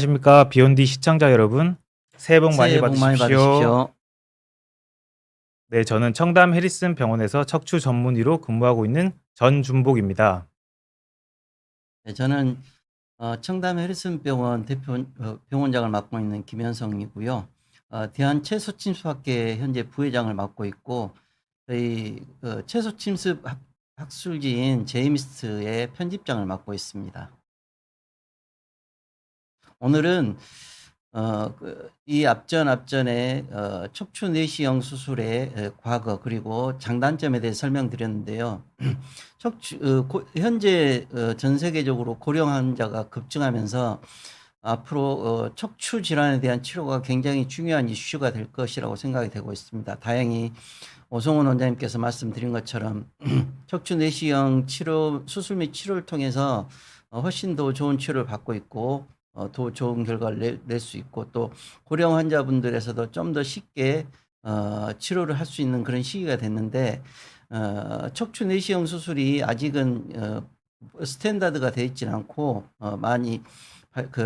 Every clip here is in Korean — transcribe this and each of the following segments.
안녕하십니까 비욘디 시청자 여러분, 새해 복 많이 새해 복 많이 받으십시오. 받으십시오. 네, 저는 청담 해리슨 병원에서 척추 전문의로 근무하고 있는 전준복입니다. 네, 저는 청담 해리슨병원 병원장을 맡고 있는 김현성이고요. 대한체소침습학회 현재 부회장을 맡고 있고, 저희 체소침습 학술지인 제이미스트의 편집장을 맡고 있습니다. 오늘은 이 앞전에 척추 내시경 수술의 과거 그리고 장단점에 대해 설명드렸는데요. 현재 전 세계적으로 고령 환자가 급증하면서 앞으로 척추 질환에 대한 치료가 굉장히 중요한 이슈가 될 것이라고 생각이 되고 있습니다. 다행히 오성훈 원장님께서 말씀드린 것처럼 척추 내시경 수술 및 치료를 통해서 훨씬 더 좋은 치료를 받고 있고, 더 좋은 결과를 낼 수 있고, 또 고령 환자분들에서도 좀 더 쉽게 치료를 할 수 있는 그런 시기가 됐는데, 척추 내시경 수술이 아직은 스탠다드가 되어 있지는 않고 많이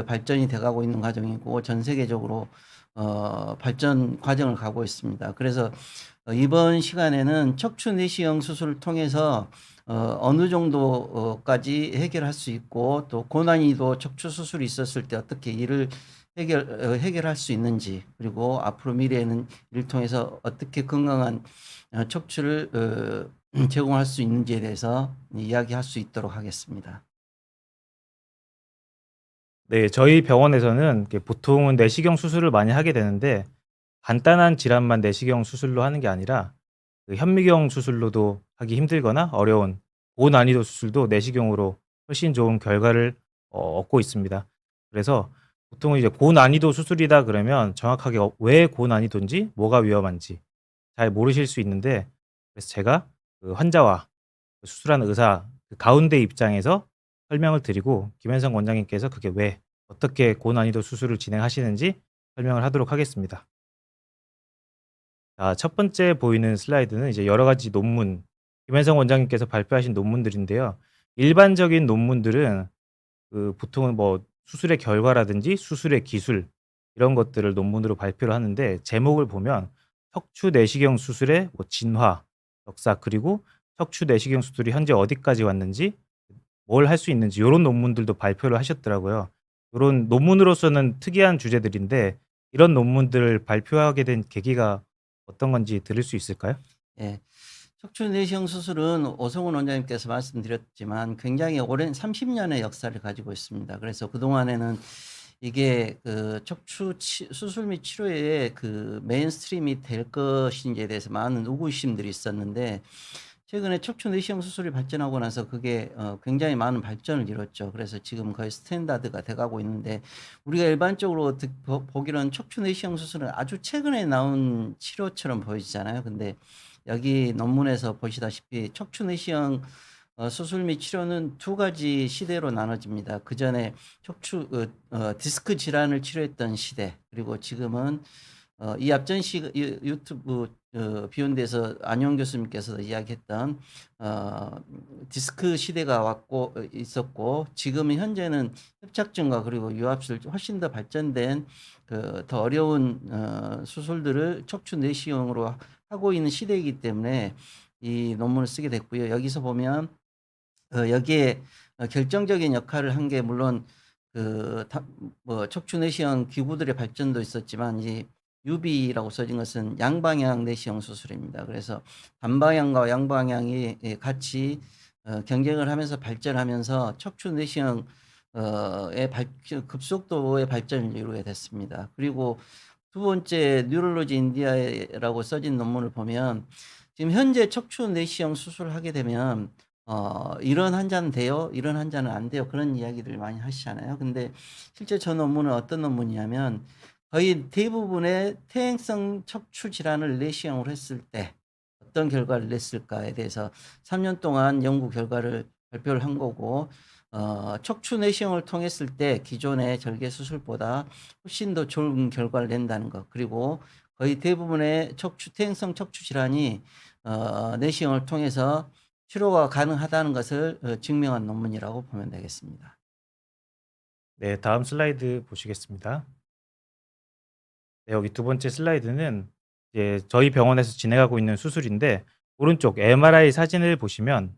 발전이 돼가고 있는 과정이고, 전 세계적으로 발전 과정을 가고 있습니다. 그래서 이번 시간에는 척추 내시경 수술을 통해서 어느 정도까지 해결할 수 있고, 또 고난이도 척추 수술이 있었을 때 어떻게 이를 해결할 수 있는지, 그리고 앞으로 미래에는 이를 통해서 어떻게 건강한 척추를 제공할 수 있는지에 대해서 이야기할 수 있도록 하겠습니다. 네, 저희 병원에서는 보통은 내시경 수술을 많이 하게 되는데, 간단한 질환만 내시경 수술로 하는 게 아니라 현미경 수술로도 하기 힘들거나 어려운 고난이도 수술도 내시경으로 훨씬 좋은 결과를 얻고 있습니다. 그래서 보통은 이제 고난이도 수술이다 그러면 정확하게 왜 고난이도인지, 뭐가 위험한지 잘 모르실 수 있는데, 그래서 제가 그 환자와 그 수술하는 의사 그 가운데 입장에서 설명을 드리고, 김현성 원장님께서 그게 왜 어떻게 고난이도 수술을 진행하시는지 설명을 하도록 하겠습니다. 자, 첫 번째 보이는 슬라이드는 이제 여러 가지 논문, 김현성 원장님께서 발표하신 논문들인데요. 일반적인 논문들은 보통은 뭐 수술의 결과라든지 수술의 기술 이런 것들을 논문으로 발표를 하는데, 제목을 보면 척추 내시경 수술의 뭐 진화, 역사, 그리고 척추 내시경 수술이 현재 어디까지 왔는지, 뭘 할 수 있는지 요런 논문들도 발표를 하셨더라고요. 요런 논문으로서는 특이한 주제들인데, 이런 논문들을 발표하게 된 계기가 어떤 건지 들을 수 있을까요? 예. 척추 내시경 수술은 오성훈 원장님께서 말씀드렸지만 굉장히 오랜 30년의 역사를 가지고 있습니다. 그래서 그동안에는 이게 수술 및 치료의 메인스트림이 될 것인지에 대해서 많은 의구심들이 있었는데, 최근에 척추 내시경 수술이 발전하고 나서 그게 굉장히 많은 발전을 이뤘죠. 그래서 지금 거의 스탠다드가 돼가고 있는데, 우리가 일반적으로 보기로는 척추 내시경 수술은 아주 최근에 나온 치료처럼 보이잖아요. 근데 여기 논문에서 보시다시피 척추 내시경 수술 및 치료는 두 가지 시대로 나눠집니다. 그 전에 디스크 질환을 치료했던 시대, 그리고 지금은 이 앞전 유튜브 비욘드에서 안용 교수님께서 이야기했던 디스크 시대가 있었고, 지금은 현재는 협착증과 그리고 유압술 훨씬 더 발전된 더 어려운 수술들을 척추 내시경으로 하고 있는 시대이기 때문에 이 논문을 쓰게 됐고요. 여기서 보면 여기에 결정적인 역할을 한 게, 물론 척추 내시경 기구들의 발전도 있었지만, 이 UB라고 써진 것은 양방향 내시경 수술입니다. 그래서 단방향과 양방향이 같이 경쟁을 하면서 발전하면서 척추 내시경 급속도의 발전을 이루게 됐습니다. 그리고 두 번째, 뉴럴로지 인디아라고 써진 논문을 보면, 지금 현재 척추 내시경 수술을 하게 되면 이런 환자는 돼요, 이런 환자는 안 돼요, 그런 이야기들 많이 하시잖아요. 근데 실제 저 논문은 어떤 논문이냐면, 거의 대부분의 퇴행성 척추 질환을 내시경으로 했을 때 어떤 결과를 냈을까에 대해서 3년 동안 연구 결과를 발표를 한 거고, 척추 내시경을 통했을 때 기존의 절개 수술보다 훨씬 더 좋은 결과를 낸다는 것, 그리고 거의 대부분의 퇴행성 척추 질환이 내시경을 통해서 치료가 가능하다는 것을 증명한 논문이라고 보면 되겠습니다. 네, 다음 슬라이드 보시겠습니다. 네, 여기 두 번째 슬라이드는 이제 저희 병원에서 진행하고 있는 수술인데 오른쪽 MRI 사진을 보시면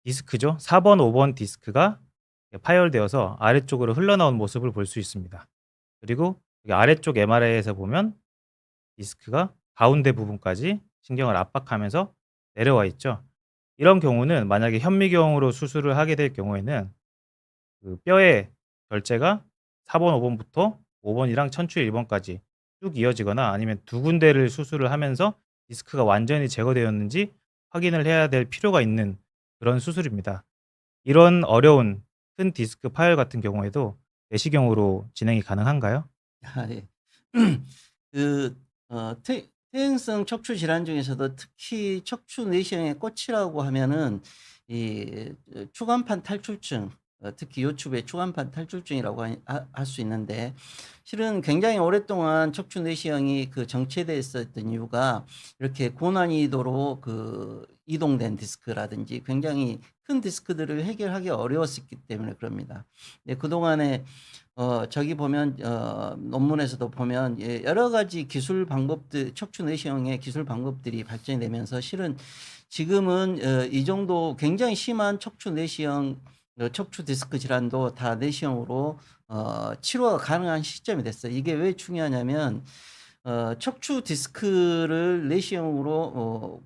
디스크죠. 4번, 5번 디스크가 파열되어서 아래쪽으로 흘러나온 모습을 볼 수 있습니다. 그리고 여기 아래쪽 MRI에서 보면 디스크가 가운데 부분까지 신경을 압박하면서 내려와 있죠. 이런 경우는 만약에 현미경으로 수술을 하게 될 경우에는 그 뼈의 결제가 4번, 5번부터 5번이랑 천추 1번까지 쭉 이어지거나 아니면 두 군데를 수술을 하면서 디스크가 완전히 제거되었는지 확인을 해야 될 필요가 있는 그런 수술입니다. 이런 어려운 큰 디스크 파열 같은 경우에도 내시경으로 진행이 가능한가요? 아 예. 그 퇴행성 척추 질환 중에서도 특히 척추 내시경의 꽃이라고 하면은 이 추간판 탈출증, 특히 요추부의 추간판 탈출증이라고 할 수 있는데, 실은 굉장히 오랫동안 척추 내시경이 정체돼 있었던 이유가 이렇게 고난이도로 이동된 디스크라든지 굉장히 큰 디스크들을 해결하기 어려웠었기 때문에 그럽니다. 네, 그동안에 저기 보면 논문에서도 보면 여러 가지 기술 방법들, 척추 내시경의 기술 방법들이 발전이 되면서 실은 지금은 이 정도 굉장히 심한 척추 내시경, 척추 디스크 질환도 다 내시경으로 치료가 가능한 시점이 됐어요. 이게 왜 중요하냐면 척추 디스크를 내시경으로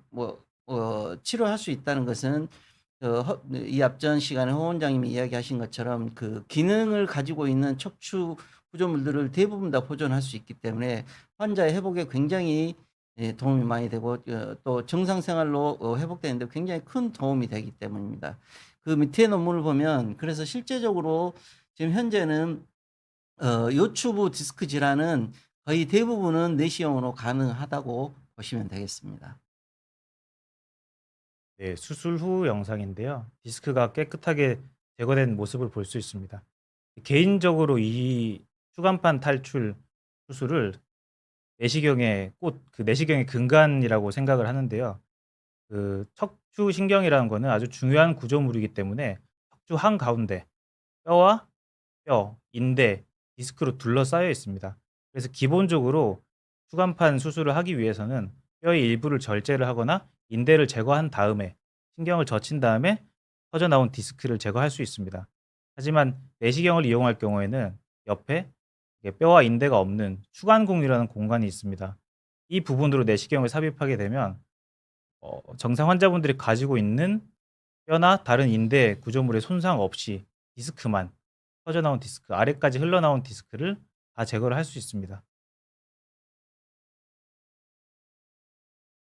치료할 수 있다는 것은 이 앞전 시간에 허 원장님이 이야기하신 것처럼 기능을 가지고 있는 척추 구조물들을 대부분 다 보존할 수 있기 때문에 환자의 회복에 굉장히 도움이 많이 되고 또 정상 생활로 회복되는 데 굉장히 큰 도움이 되기 때문입니다. 그 밑에 논문을 보면 그래서 실제적으로 지금 현재는 요추부 디스크 질환은 거의 대부분은 내시경으로 가능하다고 보시면 되겠습니다. 네, 수술 후 영상인데요. 디스크가 깨끗하게 제거된 모습을 볼 수 있습니다. 개인적으로 이 추간판 탈출 수술을 내시경의 그 내시경의 근간이라고 생각을 하는데요. 그 척추신경이라는 거는 아주 중요한 구조물이기 때문에 척추 한가운데 뼈와 뼈, 인대, 디스크로 둘러싸여 있습니다. 그래서 기본적으로 추간판 수술을 하기 위해서는 뼈의 일부를 절제를 하거나 인대를 제거한 다음에 신경을 젖힌 다음에 터져나온 디스크를 제거할 수 있습니다. 하지만 내시경을 이용할 경우에는 옆에 이게 뼈와 인대가 없는 추간공이라는 공간이 있습니다. 이 부분으로 내시경을 삽입하게 되면 정상 환자분들이 가지고 있는 뼈나 다른 인대 구조물의 손상 없이 디스크만 터져나온 디스크, 아래까지 흘러나온 디스크를 다 제거를 할 수 있습니다.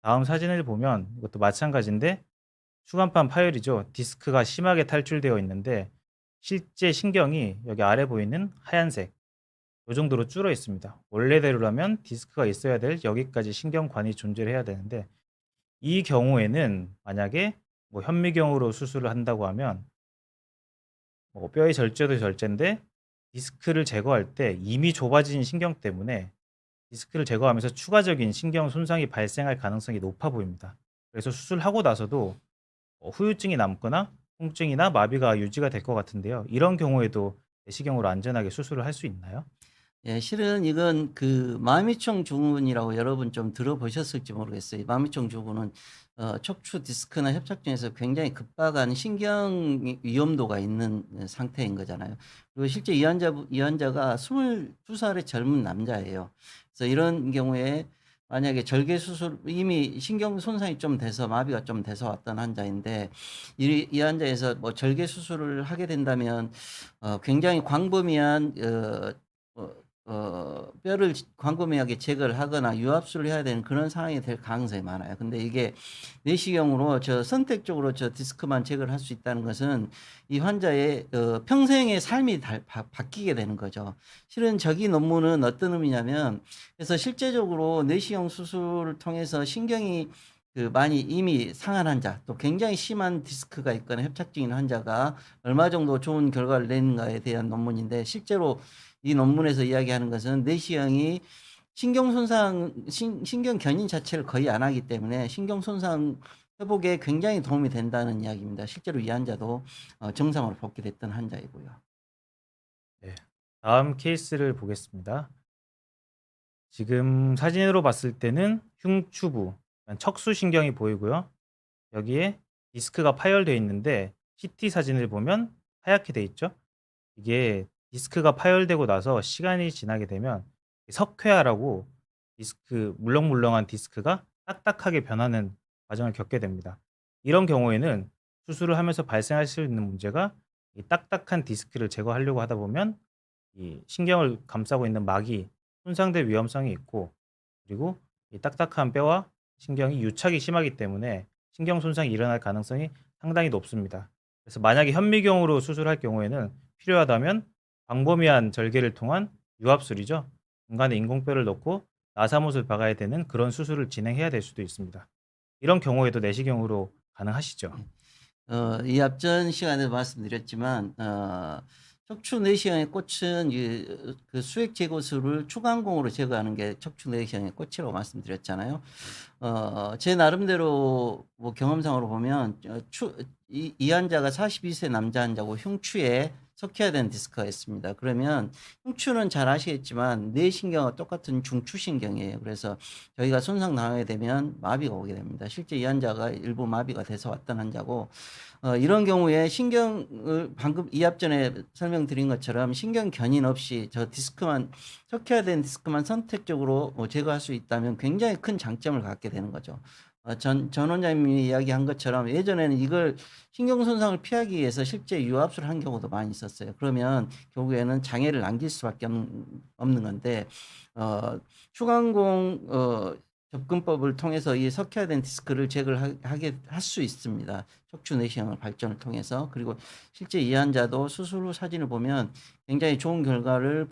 다음 사진을 보면 이것도 마찬가지인데 추간판 파열이죠. 디스크가 심하게 탈출되어 있는데 실제 신경이 여기 아래 보이는 하얀색 이 정도로 줄어 있습니다. 원래대로라면 디스크가 있어야 될 여기까지 신경관이 존재를 해야 되는데 이 경우에는 만약에 뭐 현미경으로 수술을 한다고 하면 뭐 뼈의 절제도 절제인데 디스크를 제거할 때 이미 좁아진 신경 때문에 디스크를 제거하면서 추가적인 신경 손상이 발생할 가능성이 높아 보입니다. 그래서 수술하고 나서도 후유증이 남거나 통증이나 마비가 유지가 될 것 같은데요. 이런 경우에도 내시경으로 안전하게 수술을 할 수 있나요? 예, 실은 이건 마미총 증후군이라고 여러분 좀 들어보셨을지 모르겠어요. 마미총 증후군은 척추 디스크나 협착증에서 굉장히 급박한 신경 위험도가 있는 상태인 거잖아요. 그리고 실제 이 환자가 22살의 젊은 남자예요. 그래서 이런 경우에 만약에 절개 수술, 이미 신경 손상이 좀 돼서 마비가 좀 돼서 왔던 환자인데 이 환자에서 뭐 절개 수술을 하게 된다면 굉장히 광범위한 뼈를 광범위하게 제거를 하거나 유압술을 해야 되는 그런 상황이 될 가능성이 많아요. 근데 이게 내시경으로 선택적으로 디스크만 제거를 할 수 있다는 것은 이 환자의 평생의 삶이 바뀌게 되는 거죠. 실은 저기 논문은 어떤 의미냐면, 그래서 실제적으로 내시경 수술을 통해서 신경이 많이 이미 상한 환자, 또 굉장히 심한 디스크가 있거나 협착증인 환자가 얼마 정도 좋은 결과를 내는가에 대한 논문인데, 실제로 이 논문에서 이야기하는 것은 내시경이 신경 손상, 신경 견인 자체를 거의 안 하기 때문에 신경 손상 회복에 굉장히 도움이 된다는 이야기입니다. 실제로 이 환자도 정상으로 복귀됐던 환자이고요. 다음 케이스를 보겠습니다. 지금 사진으로 봤을 때는 흉추부, 그러니까 척수신경이 보이고요. 여기에 디스크가 파열되어 있는데 CT 사진을 보면 하얗게 돼 있죠. 이게 디스크가 파열되고 나서 시간이 지나게 되면 석회화라고 디스크 물렁물렁한 디스크가 딱딱하게 변하는 과정을 겪게 됩니다. 이런 경우에는 수술을 하면서 발생할 수 있는 문제가 이 딱딱한 디스크를 제거하려고 하다 보면 이 신경을 감싸고 있는 막이 손상될 위험성이 있고, 그리고 이 딱딱한 뼈와 신경이 유착이 심하기 때문에 신경 손상이 일어날 가능성이 상당히 높습니다. 그래서 만약에 현미경으로 수술할 경우에는 필요하다면 광범위한 절개를 통한 유합술이죠. 중간에 인공뼈를 넣고 나사못을 박아야 되는 그런 수술을 진행해야 될 수도 있습니다. 이런 경우에도 내시경으로 가능하시죠? 이 앞전 시간에도 말씀드렸지만 척추 내시경의 꽃은 그 수액 제거술을 추간공으로 제거하는 게 척추 내시경의 꽃이라고 말씀드렸잖아요. 제 나름대로 뭐 경험상으로 보면 이 환자가 42세 남자 환자고 흉추에 석회화된 디스크가 있습니다. 그러면 흉추는 잘 아시겠지만 뇌신경과 똑같은 중추신경이에요. 그래서 저희가 손상 당하게 되면 마비가 오게 됩니다. 실제 이 환자가 일부 마비가 돼서 왔던 환자고, 이런 경우에 신경을 방금 이 앞전에 설명드린 것처럼 신경 견인 없이 저 디스크만 석회화된 디스크만 선택적으로 제거할 수 있다면 굉장히 큰 장점을 갖게 되는 거죠. 전 원장님이 이야기한 것처럼 예전에는 이걸 신경 손상을 피하기 위해서 실제 유압술을 한 경우도 많이 있었어요. 그러면 결국에는 장애를 남길 수밖에 없는 건데, 추간공 접근법을 통해서 이 석회화된 디스크를 제거를 하게 할 수 있습니다. 척추 내시경 발전을 통해서. 그리고 실제 이 환자도 수술 후 사진을 보면 굉장히 좋은 결과를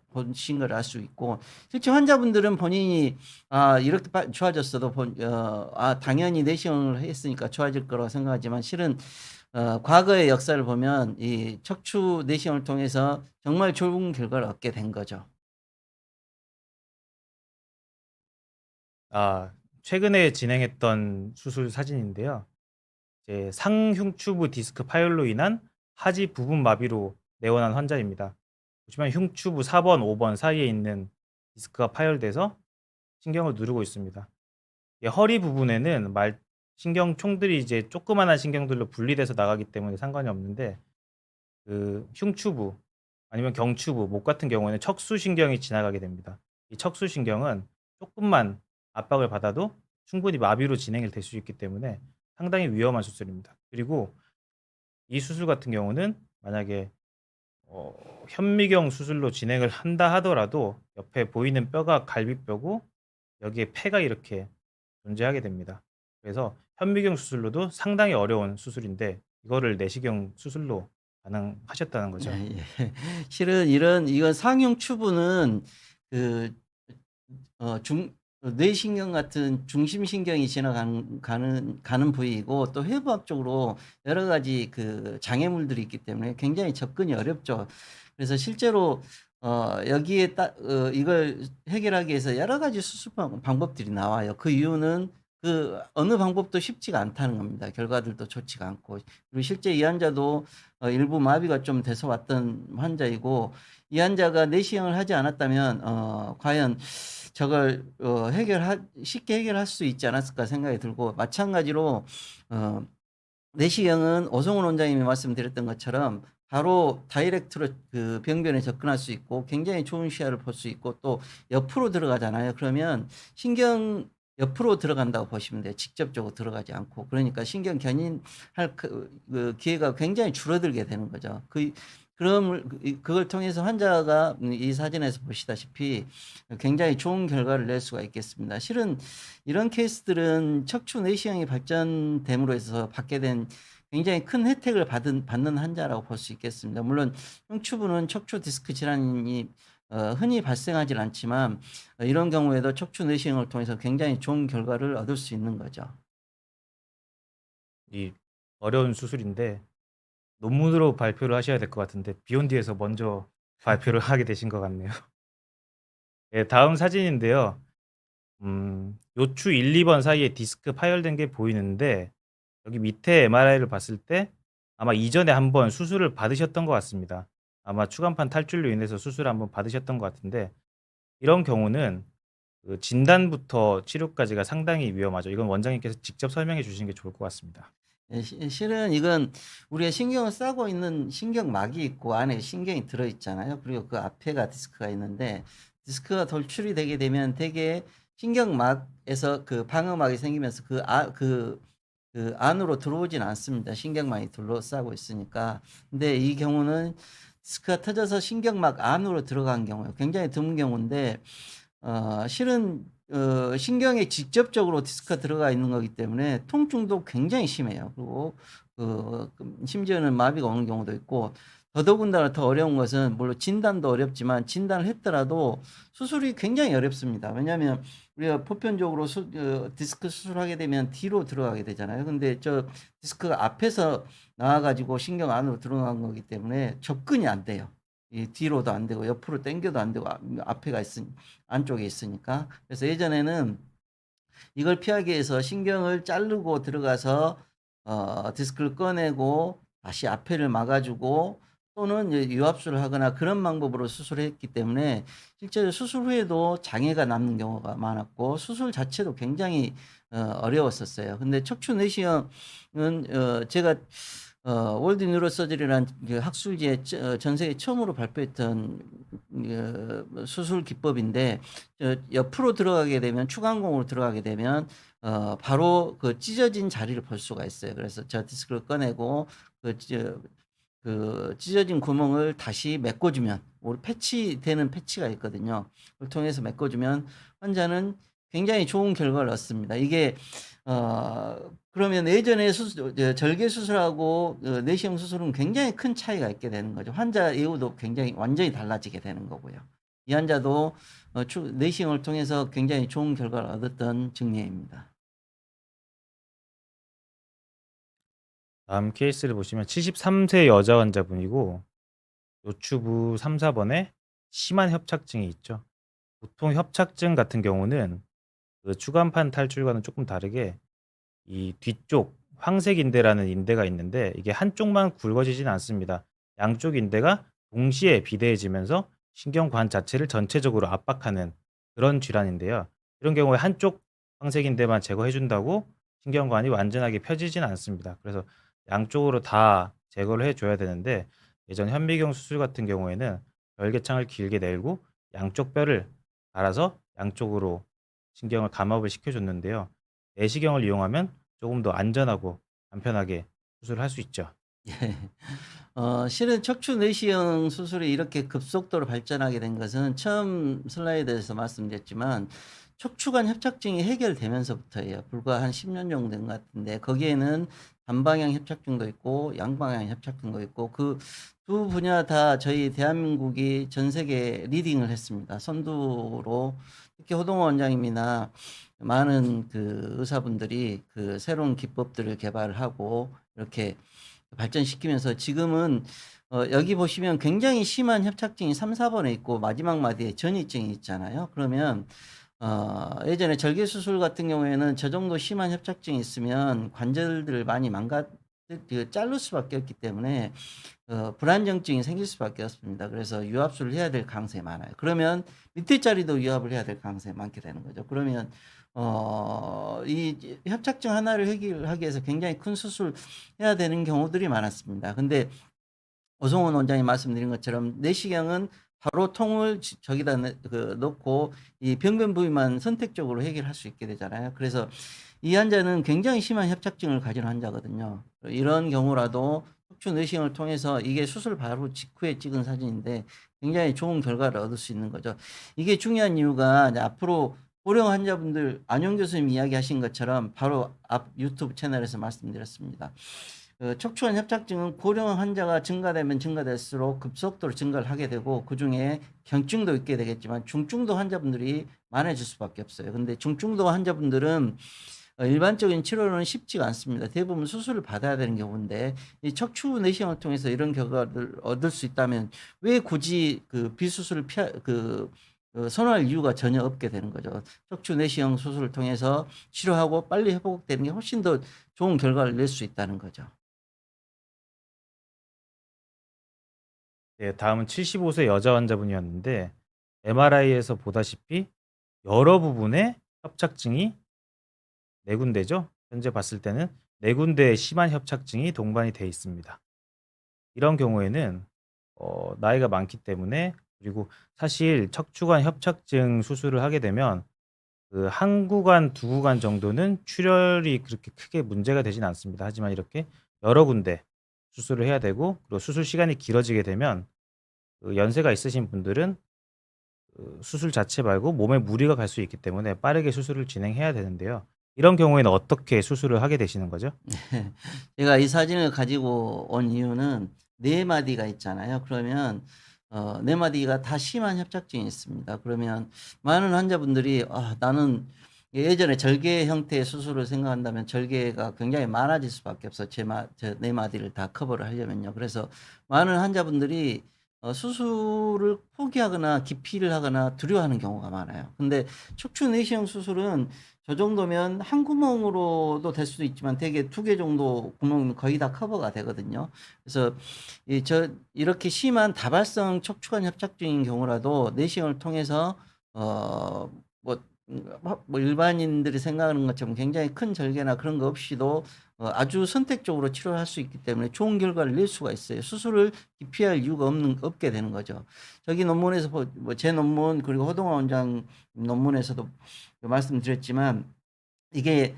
보신 걸 알 수 있고, 실제 환자분들은 본인이 이렇게 좋아졌어도 당연히 내시경을 했으니까 좋아질 거라고 생각하지만, 실은 과거의 역사를 보면 이 척추 내시경을 통해서 정말 좋은 결과를 얻게 된 거죠. 최근에 진행했던 수술 사진인데요. 이제 상흉추부 디스크 파열로 인한 하지 부분 마비로 내원한 환자입니다. 보시면 흉추부 4번, 5번 사이에 있는 디스크가 파열돼서 신경을 누르고 있습니다. 허리 부분에는 신경총들이 이제 조그만한 신경들로 분리돼서 나가기 때문에 상관이 없는데, 그 흉추부 아니면 경추부, 목 같은 경우에는 척수신경이 지나가게 됩니다. 이 척수신경은 조금만 압박을 받아도 충분히 마비로 진행이 될 수 있기 때문에 상당히 위험한 수술입니다. 그리고 이 수술 같은 경우는 만약에 현미경 수술로 진행을 한다 하더라도 옆에 보이는 뼈가 갈비뼈고 여기에 폐가 이렇게 존재하게 됩니다. 그래서 현미경 수술로도 상당히 어려운 수술인데 이거를 내시경 수술로 가능하셨다는 거죠. 예. 실은 이건 상흉 추부는 그 뇌신경 같은 중심신경이 가는 부위이고, 또 해부학적으로 여러 가지 그 장애물들이 있기 때문에 굉장히 접근이 어렵죠. 그래서 실제로 여기에 이걸 해결하기 위해서 여러 가지 수술 방법들이 나와요. 그 이유는 그 어느 방법도 쉽지가 않다는 겁니다. 결과들도 좋지가 않고. 그리고 실제 이 환자도 일부 마비가 좀 돼서 왔던 환자이고, 이 환자가 내시경을 하지 않았다면 과연 저걸 쉽게 해결할 수 있지 않았을까 생각이 들고, 마찬가지로 내시경은 오성훈 원장님이 말씀드렸던 것처럼 바로 다이렉트로 그 병변에 접근할 수 있고 굉장히 좋은 시야를 볼 수 있고, 또 옆으로 들어가잖아요. 그러면 신경 옆으로 들어간다고 보시면 돼요. 직접적으로 들어가지 않고. 그러니까 신경 견인할 그 기회가 굉장히 줄어들게 되는 거죠. 그걸 통해서 환자가 이 사진에서 보시다시피 굉장히 좋은 결과를 낼 수가 있겠습니다. 실은 이런 케이스들은 척추 내시경이 발전됨으로 해서 받게 된 굉장히 큰 혜택을 받는 환자라고 볼 수 있겠습니다. 물론 흉추부는 척추 디스크 질환이 흔히 발생하진 않지만, 이런 경우에도 척추 내시경을 통해서 굉장히 좋은 결과를 얻을 수 있는 거죠. 이 어려운 수술인데 논문으로 발표를 하셔야 될 것 같은데 비욘디에서 먼저 발표를 하게 되신 것 같네요. 예, 다음 사진인데요. 요추 1, 2번 사이에 디스크 파열된 게 보이는데 여기 밑에 MRI를 봤을 때 아마 이전에 한번 수술을 받으셨던 것 같습니다. 아마 추간판 탈출로 인해서 수술을 한번 받으셨던 것 같은데 이런 경우는 그 진단부터 치료까지가 상당히 위험하죠. 이건 원장님께서 직접 설명해 주시는 게 좋을 것 같습니다. 예, 실은 이건 우리가 신경을 싸고 있는 신경막이 있고 안에 신경이 들어 있잖아요. 그리고 그 앞에가 디스크가 있는데 디스크가 돌출이 되게 되면 대개 신경막에서 그 방음막이 생기면서 그 안으로 들어오진 않습니다. 신경막이 둘러싸고 있으니까. 근데 이 경우는 디스크가 터져서 신경막 안으로 들어간 경우예요. 굉장히 드문 경우인데 실은 신경에 직접적으로 디스크가 들어가 있는 거기 때문에 통증도 굉장히 심해요. 그리고 심지어는 마비가 오는 경우도 있고 더더군다나 더 어려운 것은 물론 진단도 어렵지만 진단을 했더라도 수술이 굉장히 어렵습니다. 왜냐하면 우리가 보편적으로 디스크 수술하게 되면 뒤로 들어가게 되잖아요. 근데 저 디스크가 앞에서 나와 가지고 신경 안으로 들어간 거기 때문에 접근이 안 돼요. 이 뒤로도 안 되고 옆으로 당겨도 안 되고 앞에가 안쪽에 있으니까. 그래서 예전에는 이걸 피하기 위해서 신경을 자르고 들어가서 디스크를 꺼내고 다시 앞에를 막아 주고 또는 이제 유압수를 하거나 그런 방법으로 수술을 했기 때문에 실제로 수술 후에도 장애가 남는 경우가 많았고 수술 자체도 굉장히 어려웠었어요. 근데 척추 내시경은 제가 월드 뉴로 서저리라는 그 학술지에 전 세계 처음으로 발표했던 수술 기법인데 옆으로 들어가게 되면 추간공으로 들어가게 되면 바로 그 찢어진 자리를 볼 수가 있어요. 그래서 저 디스크를 꺼내고 그 찢어진 구멍을 다시 메꿔주면 우리 패치되는 패치가 있거든요. 그걸 통해서 메꿔주면 환자는 굉장히 좋은 결과를 얻습니다. 이게 그러면 예전에 절개 수술하고 내시경 수술은 굉장히 큰 차이가 있게 되는 거죠. 환자 예후도 굉장히 완전히 달라지게 되는 거고요. 이 환자도 내시경을 통해서 굉장히 좋은 결과를 얻었던 증례입니다. 다음 케이스를 보시면 73세 여자 환자분이고 요추부 3-4번에 심한 협착증이 있죠. 보통 협착증 같은 경우는 그 추간판 탈출과는 조금 다르게 이 뒤쪽 황색 인대라는 인대가 있는데 이게 한쪽만 굵어지진 않습니다. 양쪽 인대가 동시에 비대해지면서 신경관 자체를 전체적으로 압박하는 그런 질환인데요. 이런 경우에 한쪽 황색 인대만 제거해 준다고 신경관이 완전하게 펴지진 않습니다. 그래서 양쪽으로 다 제거를 해 줘야 되는데 예전 현미경 수술 같은 경우에는 결계창을 길게 내고 양쪽 뼈를 갈아서 양쪽으로 신경을 감압을 시켜 줬는데요. 내시경을 이용하면 조금 더 안전하고 간편하게 수술을 할 수 있죠. 예. 실은 척추 내시경 수술이 이렇게 급속도로 발전하게 된 것은 처음 슬라이드에서 말씀드렸지만 척추관 협착증이 해결되면서부터예요. 불과 한 10년 정도 된 것 같은데 거기에는 단방향 협착증도 있고 양방향 협착증도 있고 그 두 분야 다 저희 대한민국이 전 세계 리딩을 했습니다. 선두로 특히 호동호 원장님이나 많은 그 의사분들이 그 새로운 기법들을 개발하고 이렇게 발전시키면서 지금은 여기 보시면 굉장히 심한 협착증이 3-4번에 있고 마지막 마디에 전이증이 있잖아요. 그러면 예전에 절개 수술 같은 경우에는 저 정도 심한 협착증이 있으면 관절들을 많이 자를 수밖에 없기 때문에 불안정증이 생길 수밖에 없습니다. 그래서 유압수를 해야 될 가능성이 많아요. 그러면 밑에 자리도 유압을 해야 될 가능성이 많게 되는 거죠. 그러면 이 협착증 하나를 해결하기 위해서 굉장히 큰 수술 해야 되는 경우들이 많았습니다. 근데 오성훈 원장이 말씀드린 것처럼 내시경은 바로 통을 저기다 넣고 이 병변 부위만 선택적으로 해결할 수 있게 되잖아요. 그래서 이 환자는 굉장히 심한 협착증을 가진 환자거든요. 이런 경우라도 척추 내시경을 통해서 이게 수술 바로 직후에 찍은 사진인데 굉장히 좋은 결과를 얻을 수 있는 거죠. 이게 중요한 이유가 이제 앞으로 고령 환자분들 안용 교수님 이야기하신 것처럼 바로 앞 유튜브 채널에서 말씀드렸습니다. 척추관 협착증은 고령 환자가 증가되면 증가될수록 급속도로 증가를 하게 되고 그중에 경증도 있게 되겠지만 중증도 환자분들이 많아질 수밖에 없어요. 근데 중증도 환자분들은 일반적인 치료는 쉽지가 않습니다. 대부분 수술을 받아야 되는 경우인데 이 척추 내시경을 통해서 이런 결과를 얻을 수 있다면 왜 굳이 그 비수술을 선호할 이유가 전혀 없게 되는 거죠. 척추 내시경 수술을 통해서 치료하고 빨리 회복되는 게 훨씬 더 좋은 결과를 낼 수 있다는 거죠. 네, 다음은 75세 여자 환자분이었는데 MRI에서 보다시피 여러 부분에 협착증이 4군데죠. 현재 봤을 때는 4군데의 심한 협착증이 동반이 돼 있습니다. 이런 경우에는 나이가 많기 때문에, 그리고 사실 척추관 협착증 수술을 하게 되면 그 한 구간, 두 구간 정도는 출혈이 그렇게 크게 문제가 되진 않습니다. 하지만 이렇게 여러 군데 수술을 해야 되고, 그리고 수술 시간이 길어지게 되면 그 연세가 있으신 분들은 그 수술 자체 말고 몸에 무리가 갈 수 있기 때문에 빠르게 수술을 진행해야 되는데요. 이런 경우에는 어떻게 수술을 하게 되시는 거죠? 제가 이 사진을 가지고 온 이유는 네 마디가 있잖아요. 그러면 네 마디가 다 심한 협착증이 있습니다. 그러면 많은 환자분들이 나는 예전에 절개 형태의 수술을 생각한다면 절개가 굉장히 많아질 수밖에 없어. 제 네 마디를 다 커버를 하려면요. 그래서 많은 환자분들이 수술을 포기하거나 기피를 하거나 두려워하는 경우가 많아요. 근데 척추 내시경 수술은 저 정도면 한 구멍으로도 될 수도 있지만 대개 2개 정도 구멍이면 거의 다 커버가 되거든요. 그래서 이렇게 심한 다발성 척추관 협착증인 경우라도 내시경을 통해서 어 뭐 뭐 일반인들이 생각하는 것처럼 굉장히 큰 절개나 그런 거 없이도 아주 선택적으로 치료할 수 있기 때문에 좋은 결과를 낼 수가 있어요. 수술을 기피할 이유가 없게 되는 거죠. 저기 논문에서 제 논문 그리고 허동화 원장 논문에서도 말씀드렸지만 이게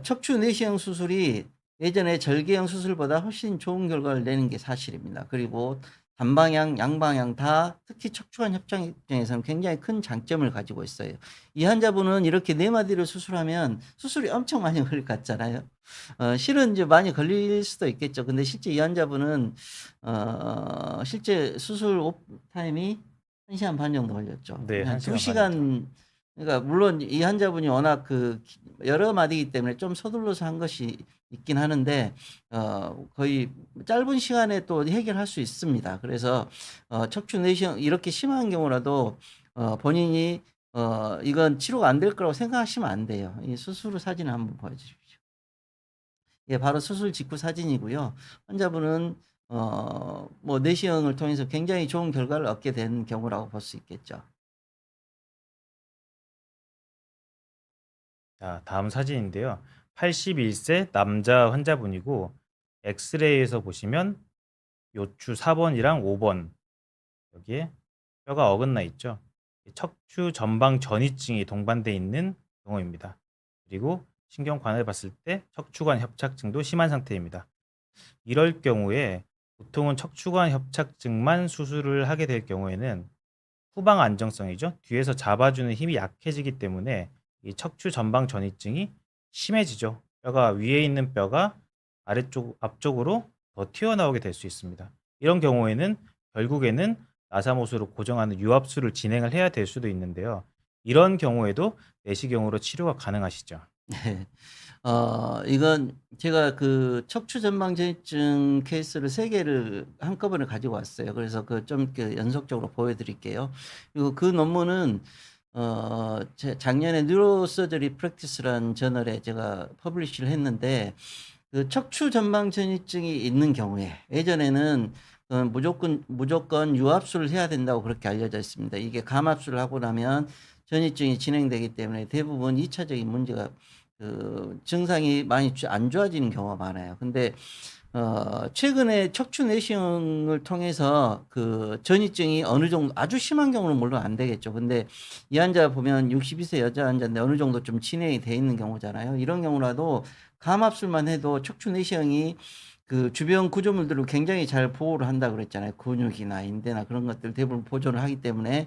척추 내시경 수술이 예전에 절개형 수술보다 훨씬 좋은 결과를 내는 게 사실입니다. 그리고 단방향, 양방향 다 특히 척추관 협착 입장에서는 굉장히 큰 장점을 가지고 있어요. 이 환자분은 이렇게 네 마디를 수술하면 수술이 엄청 많이 걸릴 것 같잖아요. 실은 이제 많이 걸릴 수도 있겠죠. 근데 실제 이 환자분은 실제 수술 타임이 1시간 반 정도 걸렸죠. 네, 한 한 시간 반이죠. 2시간. 그러니까 물론 이 환자분이 워낙 여러 마디이기 때문에 좀 서둘러서 한 것이 있긴 하는데 거의 짧은 시간에 또 해결할 수 있습니다. 그래서 척추 내시경 이렇게 심한 경우라도 본인이 이건 치료가 안 될 거라고 생각하시면 안 돼요. 이 수술 사진을 한번 보여주십시오. 예, 바로 수술 직후 사진이고요. 환자분은 뭐 내시경을 통해서 굉장히 좋은 결과를 얻게 된 경우라고 볼 수 있겠죠. 자, 다음 사진인데요. 81세 남자 환자분이고, 엑스레이에서 보시면 요추 4번이랑 5번 여기에 뼈가 어긋나 있죠. 척추 전방 전이증이 동반돼 있는 경우입니다. 그리고 신경관을 봤을 때 척추관 협착증도 심한 상태입니다. 이럴 경우에 보통은 척추관 협착증만 수술을 하게 될 경우에는 후방 안정성이죠. 뒤에서 잡아주는 힘이 약해지기 때문에 이 척추 전방 전이증이 심해지죠. 뼈가 위에 있는 뼈가 앞쪽으로 더 튀어나오게 될 수 있습니다. 이런 경우에는 결국에는 나사못으로 고정하는 유압수를 진행을 해야 될 수도 있는데요. 이런 경우에도 내시경으로 치료가 가능하시죠. 네. 이건 제가 척추 전방 전이증 케이스를 3개를 한꺼번에 가지고 왔어요. 그래서 좀 연속적으로 보여드릴게요. 그리고 그 논문은 작년에 뉴로서저리 프랙티스라는 저널에 제가 퍼블리시를 했는데 척추 전방 전이증이 있는 경우에 예전에는 무조건 유압수를 해야 된다고 그렇게 알려져 있습니다. 이게 감압수를 하고 나면 전이증이 진행되기 때문에 대부분 2차적인 문제가 증상이 많이 안 좋아지는 경우가 많아요. 근데 최근에 척추 내시경을 통해서 전이증이 어느 정도 아주 심한 경우는 물론 안 되겠죠. 근데 이 환자 보면 62세 여자 환자인데 어느 정도 좀 진행이 돼 있는 경우잖아요. 이런 경우라도 감압술만 해도 척추 내시경이 주변 구조물들을 굉장히 잘 보호를 한다 그랬잖아요. 근육이나 인대나 그런 것들 대부분 보존을 하기 때문에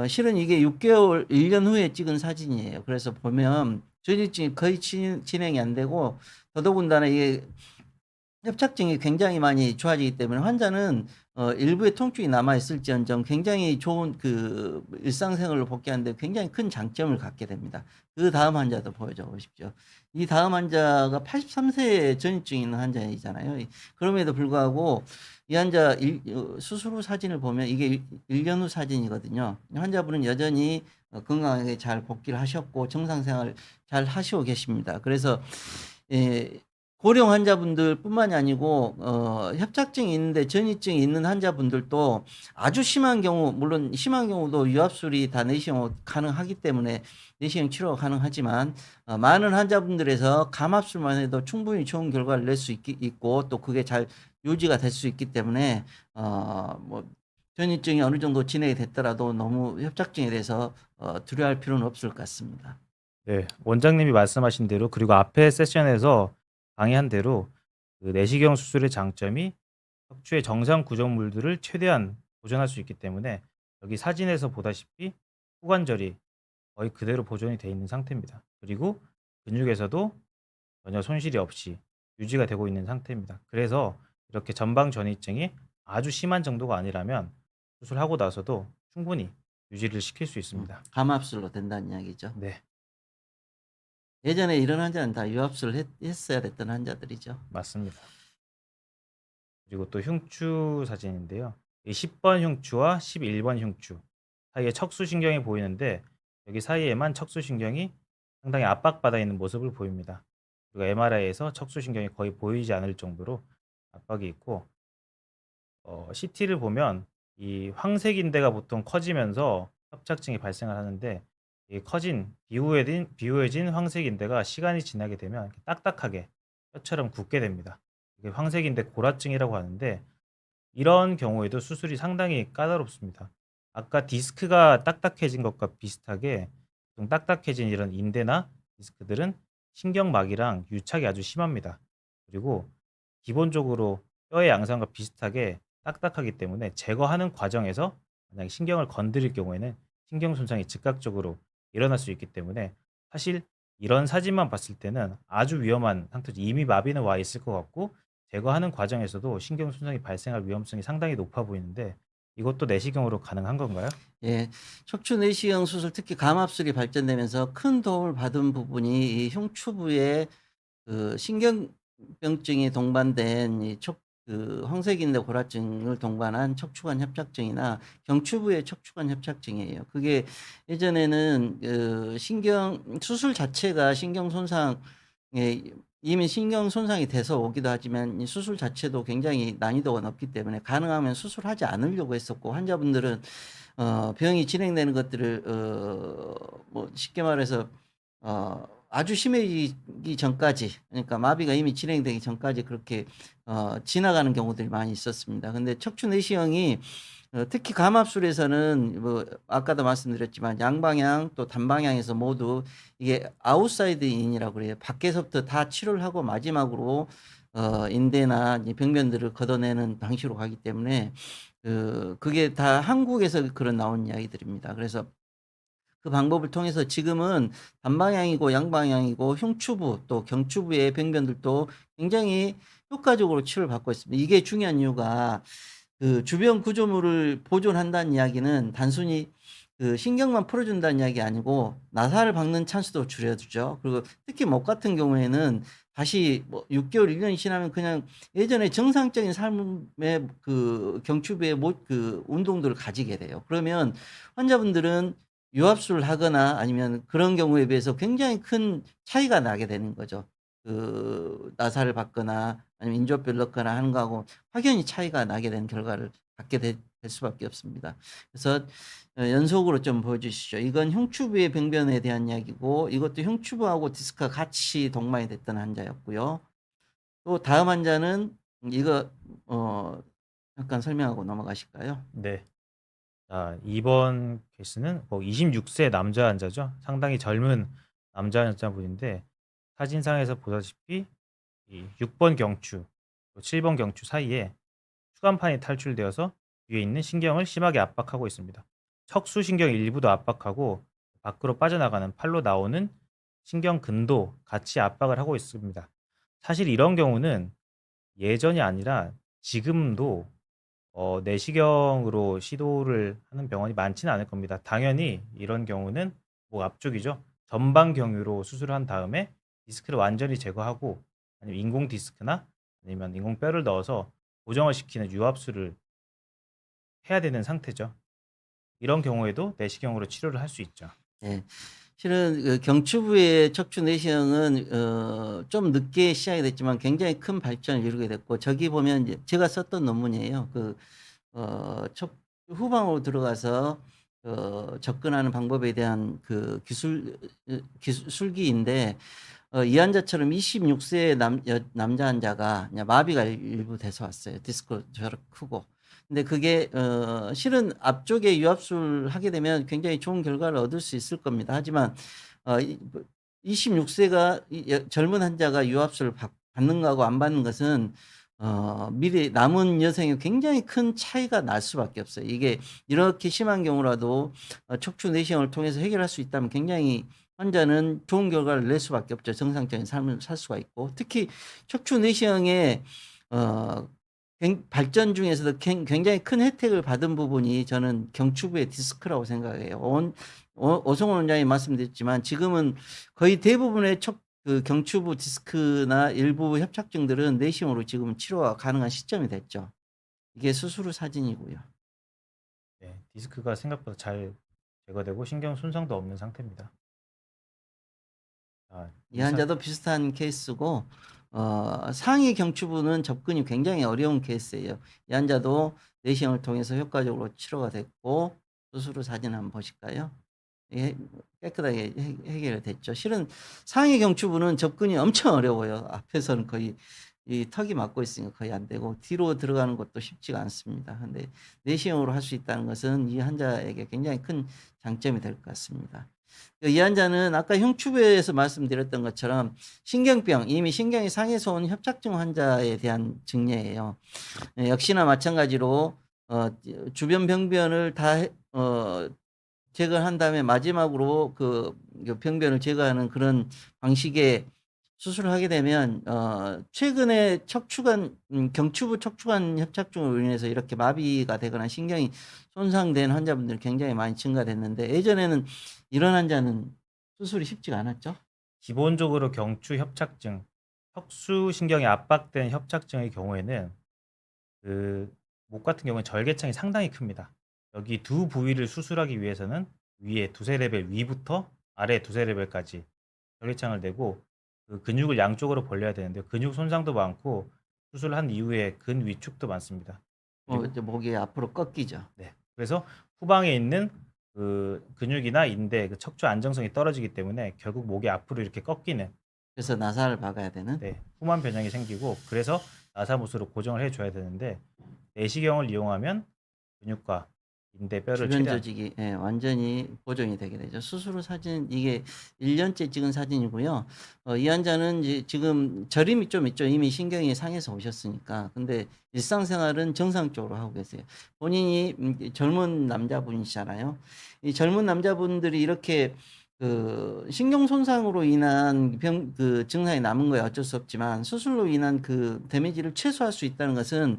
실은 이게 6개월, 1년 후에 찍은 사진이에요. 그래서 보면 전이증이 거의 진행이 안 되고 더더군다나 이게 협착증이 굉장히 많이 좋아지기 때문에 환자는 일부의 통증이 남아있을지언정 굉장히 좋은 일상생활로 복귀하는 데 굉장히 큰 장점을 갖게 됩니다. 다음 환자도 보여줘 보십시오. 이 다음 환자가 83세 전이증이 있는 환자이잖아요. 그럼에도 불구하고 이 환자 수술 후 사진을 보면 이게 1년 후 사진이거든요. 환자분은 여전히 건강하게 잘 복귀를 하셨고 정상 생활 잘 하시고 계십니다. 그래서 예, 고령 환자분들뿐만이 아니고 협착증이 있는데 전이증이 있는 환자분들도 아주 심한 경우, 물론 심한 경우도 유압술이 다 내시경 가능하기 때문에 내시경 치료가 가능하지만 많은 환자분들에서 감압술만 해도 충분히 좋은 결과를 낼 수 있고 또 그게 잘 유지가 될 수 있기 때문에 뭐 전이증이 어느 정도 진행이 됐더라도 너무 협착증에 대해서 두려워할 필요는 없을 것 같습니다. 네. 원장님이 말씀하신 대로 그리고 앞에 세션에서 강의한 대로 그 내시경 수술의 장점이 척추의 정상 구조물들을 최대한 보존할 수 있기 때문에 여기 사진에서 보다시피 후관절이 거의 그대로 보존이 돼 있는 상태입니다. 그리고 근육에서도 전혀 손실이 없이 유지가 되고 있는 상태입니다. 그래서 이렇게 전방 전이증이 아주 심한 정도가 아니라면 수술하고 나서도 충분히 유지를 시킬 수 있습니다. 감압술로 된다는 이야기죠. 네, 예전에 이런 환자는 다 유압술을 했어야 됐던 환자들이죠. 맞습니다. 그리고 또 흉추 사진인데요. 이 10번 흉추와 11번 흉추 사이에 척수신경이 보이는데 여기 사이에만 척수신경이 상당히 압박받아 있는 모습을 보입니다. 그리고 MRI에서 척수신경이 거의 보이지 않을 정도로 압박이 있고 CT를 보면 이 황색인대가 보통 커지면서 협착증이 발생을 하는데 이 커진 비우해진 황색인대가 시간이 지나게 되면 이렇게 딱딱하게 뼈처럼 굳게 됩니다. 이게 황색인대 골화증이라고 하는데 이런 경우에도 수술이 상당히 까다롭습니다. 아까 디스크가 딱딱해진 것과 비슷하게 좀 딱딱해진 이런 인대나 디스크들은 신경막이랑 유착이 아주 심합니다. 그리고 기본적으로 뼈의 양상과 비슷하게 딱딱하기 때문에 제거하는 과정에서 만약에 신경을 건드릴 경우에는 신경 손상이 즉각적으로 일어날 수 있기 때문에 사실 이런 사진만 봤을 때는 아주 위험한 상태죠. 이미 마비는 와 있을 것 같고 제거하는 과정에서도 신경 손상이 발생할 위험성이 상당히 높아 보이는데 이것도 내시경으로 가능한 건가요? 예. 척추 내시경 수술 특히 감압술이 발전되면서 큰 도움을 받은 부분이 이 흉추부의 그 신경병증이 동반된 이 황색인대 골화증을 동반한 척추관 협착증이나 경추부의 척추관 협착증이에요. 그게 예전에는 수술 자체가 신경 손상에 이미 신경 손상이 돼서 오기도 하지만 이 수술 자체도 굉장히 난이도가 높기 때문에 가능하면 수술하지 않으려고 했었고 환자분들은 병이 진행되는 것들을 뭐 쉽게 말해서 아주 심해지기 전까지, 그러니까 마비가 이미 진행되기 전까지 그렇게 지나가는 경우들이 많이 있었습니다. 근데 척추 내시경이 특히 감압술에서는 뭐 아까도 말씀드렸지만 양방향 또 단방향에서 모두 이게 아웃사이드 인이라고 그래요. 밖에서부터 다 치료를 하고 마지막으로 인대나 이 병변들을 걷어내는 방식으로 가기 때문에 그게 다 한국에서 그런 나온 이야기들입니다. 그래서 그 방법을 통해서 지금은 단방향이고 양방향이고 흉추부 또 경추부의 병변들도 굉장히 효과적으로 치료를 받고 있습니다. 이게 중요한 이유가 그 주변 구조물을 보존한다는 이야기는 단순히 그 신경만 풀어준다는 이야기 아니고 나사를 박는 찬스도 줄여주죠. 그리고 특히 목 같은 경우에는 다시 뭐 6개월, 1년이 지나면 그냥 예전에 정상적인 삶의 그 경추부의 그 운동들을 가지게 돼요. 그러면 환자분들은 유압술을 하거나 아니면 그런 경우에 비해서 굉장히 큰 차이가 나게 되는 거죠. 그 나사를 박거나 아니면 인조뼈를 넣거나 하는 거하고 확연히 차이가 나게 되는 결과를 갖게 될 수밖에 없습니다. 그래서 연속으로 좀 보여주시죠. 이건 흉추부의 병변에 대한 이야기고 이것도 흉추부하고 디스크가 같이 동반이 됐던 환자였고요. 또 다음 환자는 이거 잠깐 설명하고 넘어가실까요? 네. 자, 이번 케이스는 26세 남자 환자죠. 상당히 젊은 남자 환자분인데 사진상에서 보다시피 이 6번 경추, 또 7번 경추 사이에 추간판이 탈출되어서 위에 있는 신경을 심하게 압박하고 있습니다. 척수신경 일부도 압박하고 밖으로 빠져나가는 팔로 나오는 신경근도 같이 압박을 하고 있습니다. 사실 이런 경우는 예전이 아니라 지금도 내시경으로 시도를 하는 병원이 많지는 않을 겁니다. 당연히 이런 경우는 목 앞쪽이죠. 전방 경유로 수술을 한 다음에 디스크를 완전히 제거하고 아니면 인공 디스크나 아니면 인공뼈를 넣어서 고정을 시키는 유압술을 해야 되는 상태죠. 이런 경우에도 내시경으로 치료를 할 수 있죠. 네. 실은 그 경추부의 척추 내시경은 좀 늦게 시작이 됐지만 굉장히 큰 발전을 이루게 됐고 저기 보면 이제 제가 썼던 논문이에요. 척 후방으로 들어가서 접근하는 방법에 대한 그 기술기인데 이 환자처럼 26세 남자 환자가 그냥 마비가 일부 돼서 왔어요. 디스크 저렇게 크고. 근데 그게 실은 앞쪽에 유압술 하게 되면 굉장히 좋은 결과를 얻을 수 있을 겁니다. 하지만 26세가 젊은 환자가 유압술을 받는 거하고 안 받는 것은 미래 남은 여생에 굉장히 큰 차이가 날 수밖에 없어요. 이게 이렇게 심한 경우라도 척추 내시경을 통해서 해결할 수 있다면 굉장히 환자는 좋은 결과를 낼 수밖에 없죠. 정상적인 삶을 살 수가 있고 특히 척추 내시경의 발전 중에서도 굉장히 큰 혜택을 받은 부분이 저는 경추부의 디스크라고 생각해요. 오성훈 원장이 말씀드렸지만 지금은 거의 대부분의 그 경추부 디스크나 일부 협착증들은 내시경으로 지금 치료가 가능한 시점이 됐죠. 이게 수술 후 사진이고요. 네, 디스크가 생각보다 잘 제거되고 신경 손상도 없는 상태입니다. 이 환자도 비슷한 케이스고 상위 경추부는 접근이 굉장히 어려운 케이스예요. 이 환자도 내시경을 통해서 효과적으로 치료가 됐고 수술 후 사진 한번 보실까요? 예, 깨끗하게 해결됐죠. 실은 상위 경추부는 접근이 엄청 어려워요. 앞에서는 거의 이 턱이 막고 있으니까 거의 안 되고 뒤로 들어가는 것도 쉽지가 않습니다. 근데 내시경으로 할 수 있다는 것은 이 환자에게 굉장히 큰 장점이 될 것 같습니다. 이 환자는 아까 흉추부에서 말씀드렸던 것처럼 신경병, 이미 신경이 상해서 온 협착증 환자에 대한 증례예요. 역시나 마찬가지로 주변 병변을 다 제거한 다음에 마지막으로 그 병변을 제거하는 그런 방식의 수술을 하게 되면 최근에 경추부 척추관 협착증으로 인해서 이렇게 마비가 되거나 신경이 손상된 환자분들이 굉장히 많이 증가됐는데 예전에는 이런 환자는 수술이 쉽지가 않았죠. 기본적으로 경추 협착증, 척수신경이 압박된 협착증의 경우에는 그 목 같은 경우는 절개창이 상당히 큽니다. 여기 두 부위를 수술하기 위해서는 위에 두세 레벨 위부터 아래 두세 레벨까지 절개창을 내고 그 근육을 양쪽으로 벌려야 되는데 근육 손상도 많고 수술한 이후에 근 위축도 많습니다. 그리고 이제 목이 앞으로 꺾이죠. 네, 그래서 후방에 있는 그 근육이나 인대, 그 척추 안정성이 떨어지기 때문에 결국 목이 앞으로 이렇게 꺾이는 그래서 나사를 박아야 되는. 후만 변형이 생기고 그래서 나사못으로 고정을 해줘야 되는데 내시경을 이용하면 근육과 인대, 뼈를 주변 최대한 조직이 완전히 보정이 되게 되죠. 수술 후 사진 이게 1년째 찍은 사진이고요. 이 환자는 이제 지금 저림이 좀 있죠. 이미 신경이 상해서 오셨으니까. 근데 일상생활은 정상적으로 하고 계세요. 본인이 젊은 남자분이시잖아요. 이 젊은 남자분들이 이렇게 그 신경 손상으로 인한 그 증상이 남은 거야 어쩔 수 없지만 수술로 인한 그 데미지를 최소화할 수 있다는 것은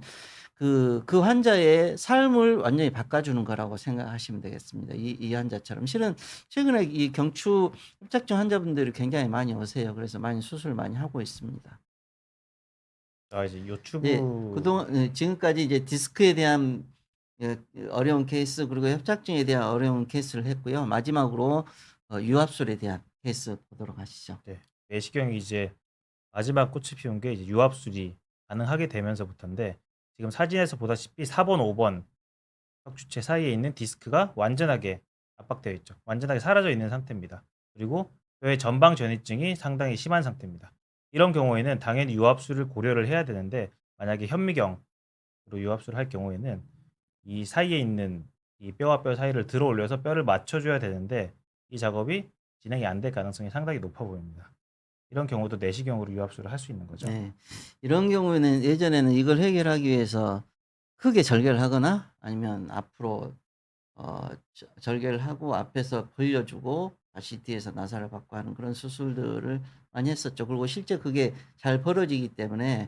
그 환자의 삶을 완전히 바꿔주는 거라고 생각하시면 되겠습니다. 이 환자처럼. 실은 최근에 이 경추 협착증 환자분들이 굉장히 많이 오세요. 그래서 많이 수술 많이 하고 있습니다. 이제 네, 요추부 그동안 지금까지 이제 디스크에 대한 어려운 케이스 그리고 협착증에 대한 어려운 케이스를 했고요. 마지막으로 유압술에 대한 케이스 보도록 하시죠. 내시경이 이제 마지막 꽃을 피운 게 이제 유압술이 가능하게 되면서부터인데 지금 사진에서 보다시피 4번, 5번 척추체 사이에 있는 디스크가 완전하게 압박되어 있죠. 완전하게 사라져 있는 상태입니다. 그리고 뼈의 전방 전이증이 상당히 심한 상태입니다. 이런 경우에는 당연히 유압술을 고려를 해야 되는데 만약에 현미경으로 유압술을 할 경우에는 이 사이에 있는 이 뼈와 뼈 사이를 들어 올려서 뼈를 맞춰줘야 되는데 이 작업이 진행이 안 될 가능성이 상당히 높아 보입니다. 이런 경우도 내시경으로 유압술을 할 수 있는 거죠. 네. 이런 경우에는 예전에는 이걸 해결하기 위해서 크게 절개를 하거나 아니면 앞으로 절개를 하고 앞에서 벌려주고 다시 뒤에서 나사를 받고 하는 그런 수술들을 많이 했었죠. 그리고 실제 그게 잘 벌어지기 때문에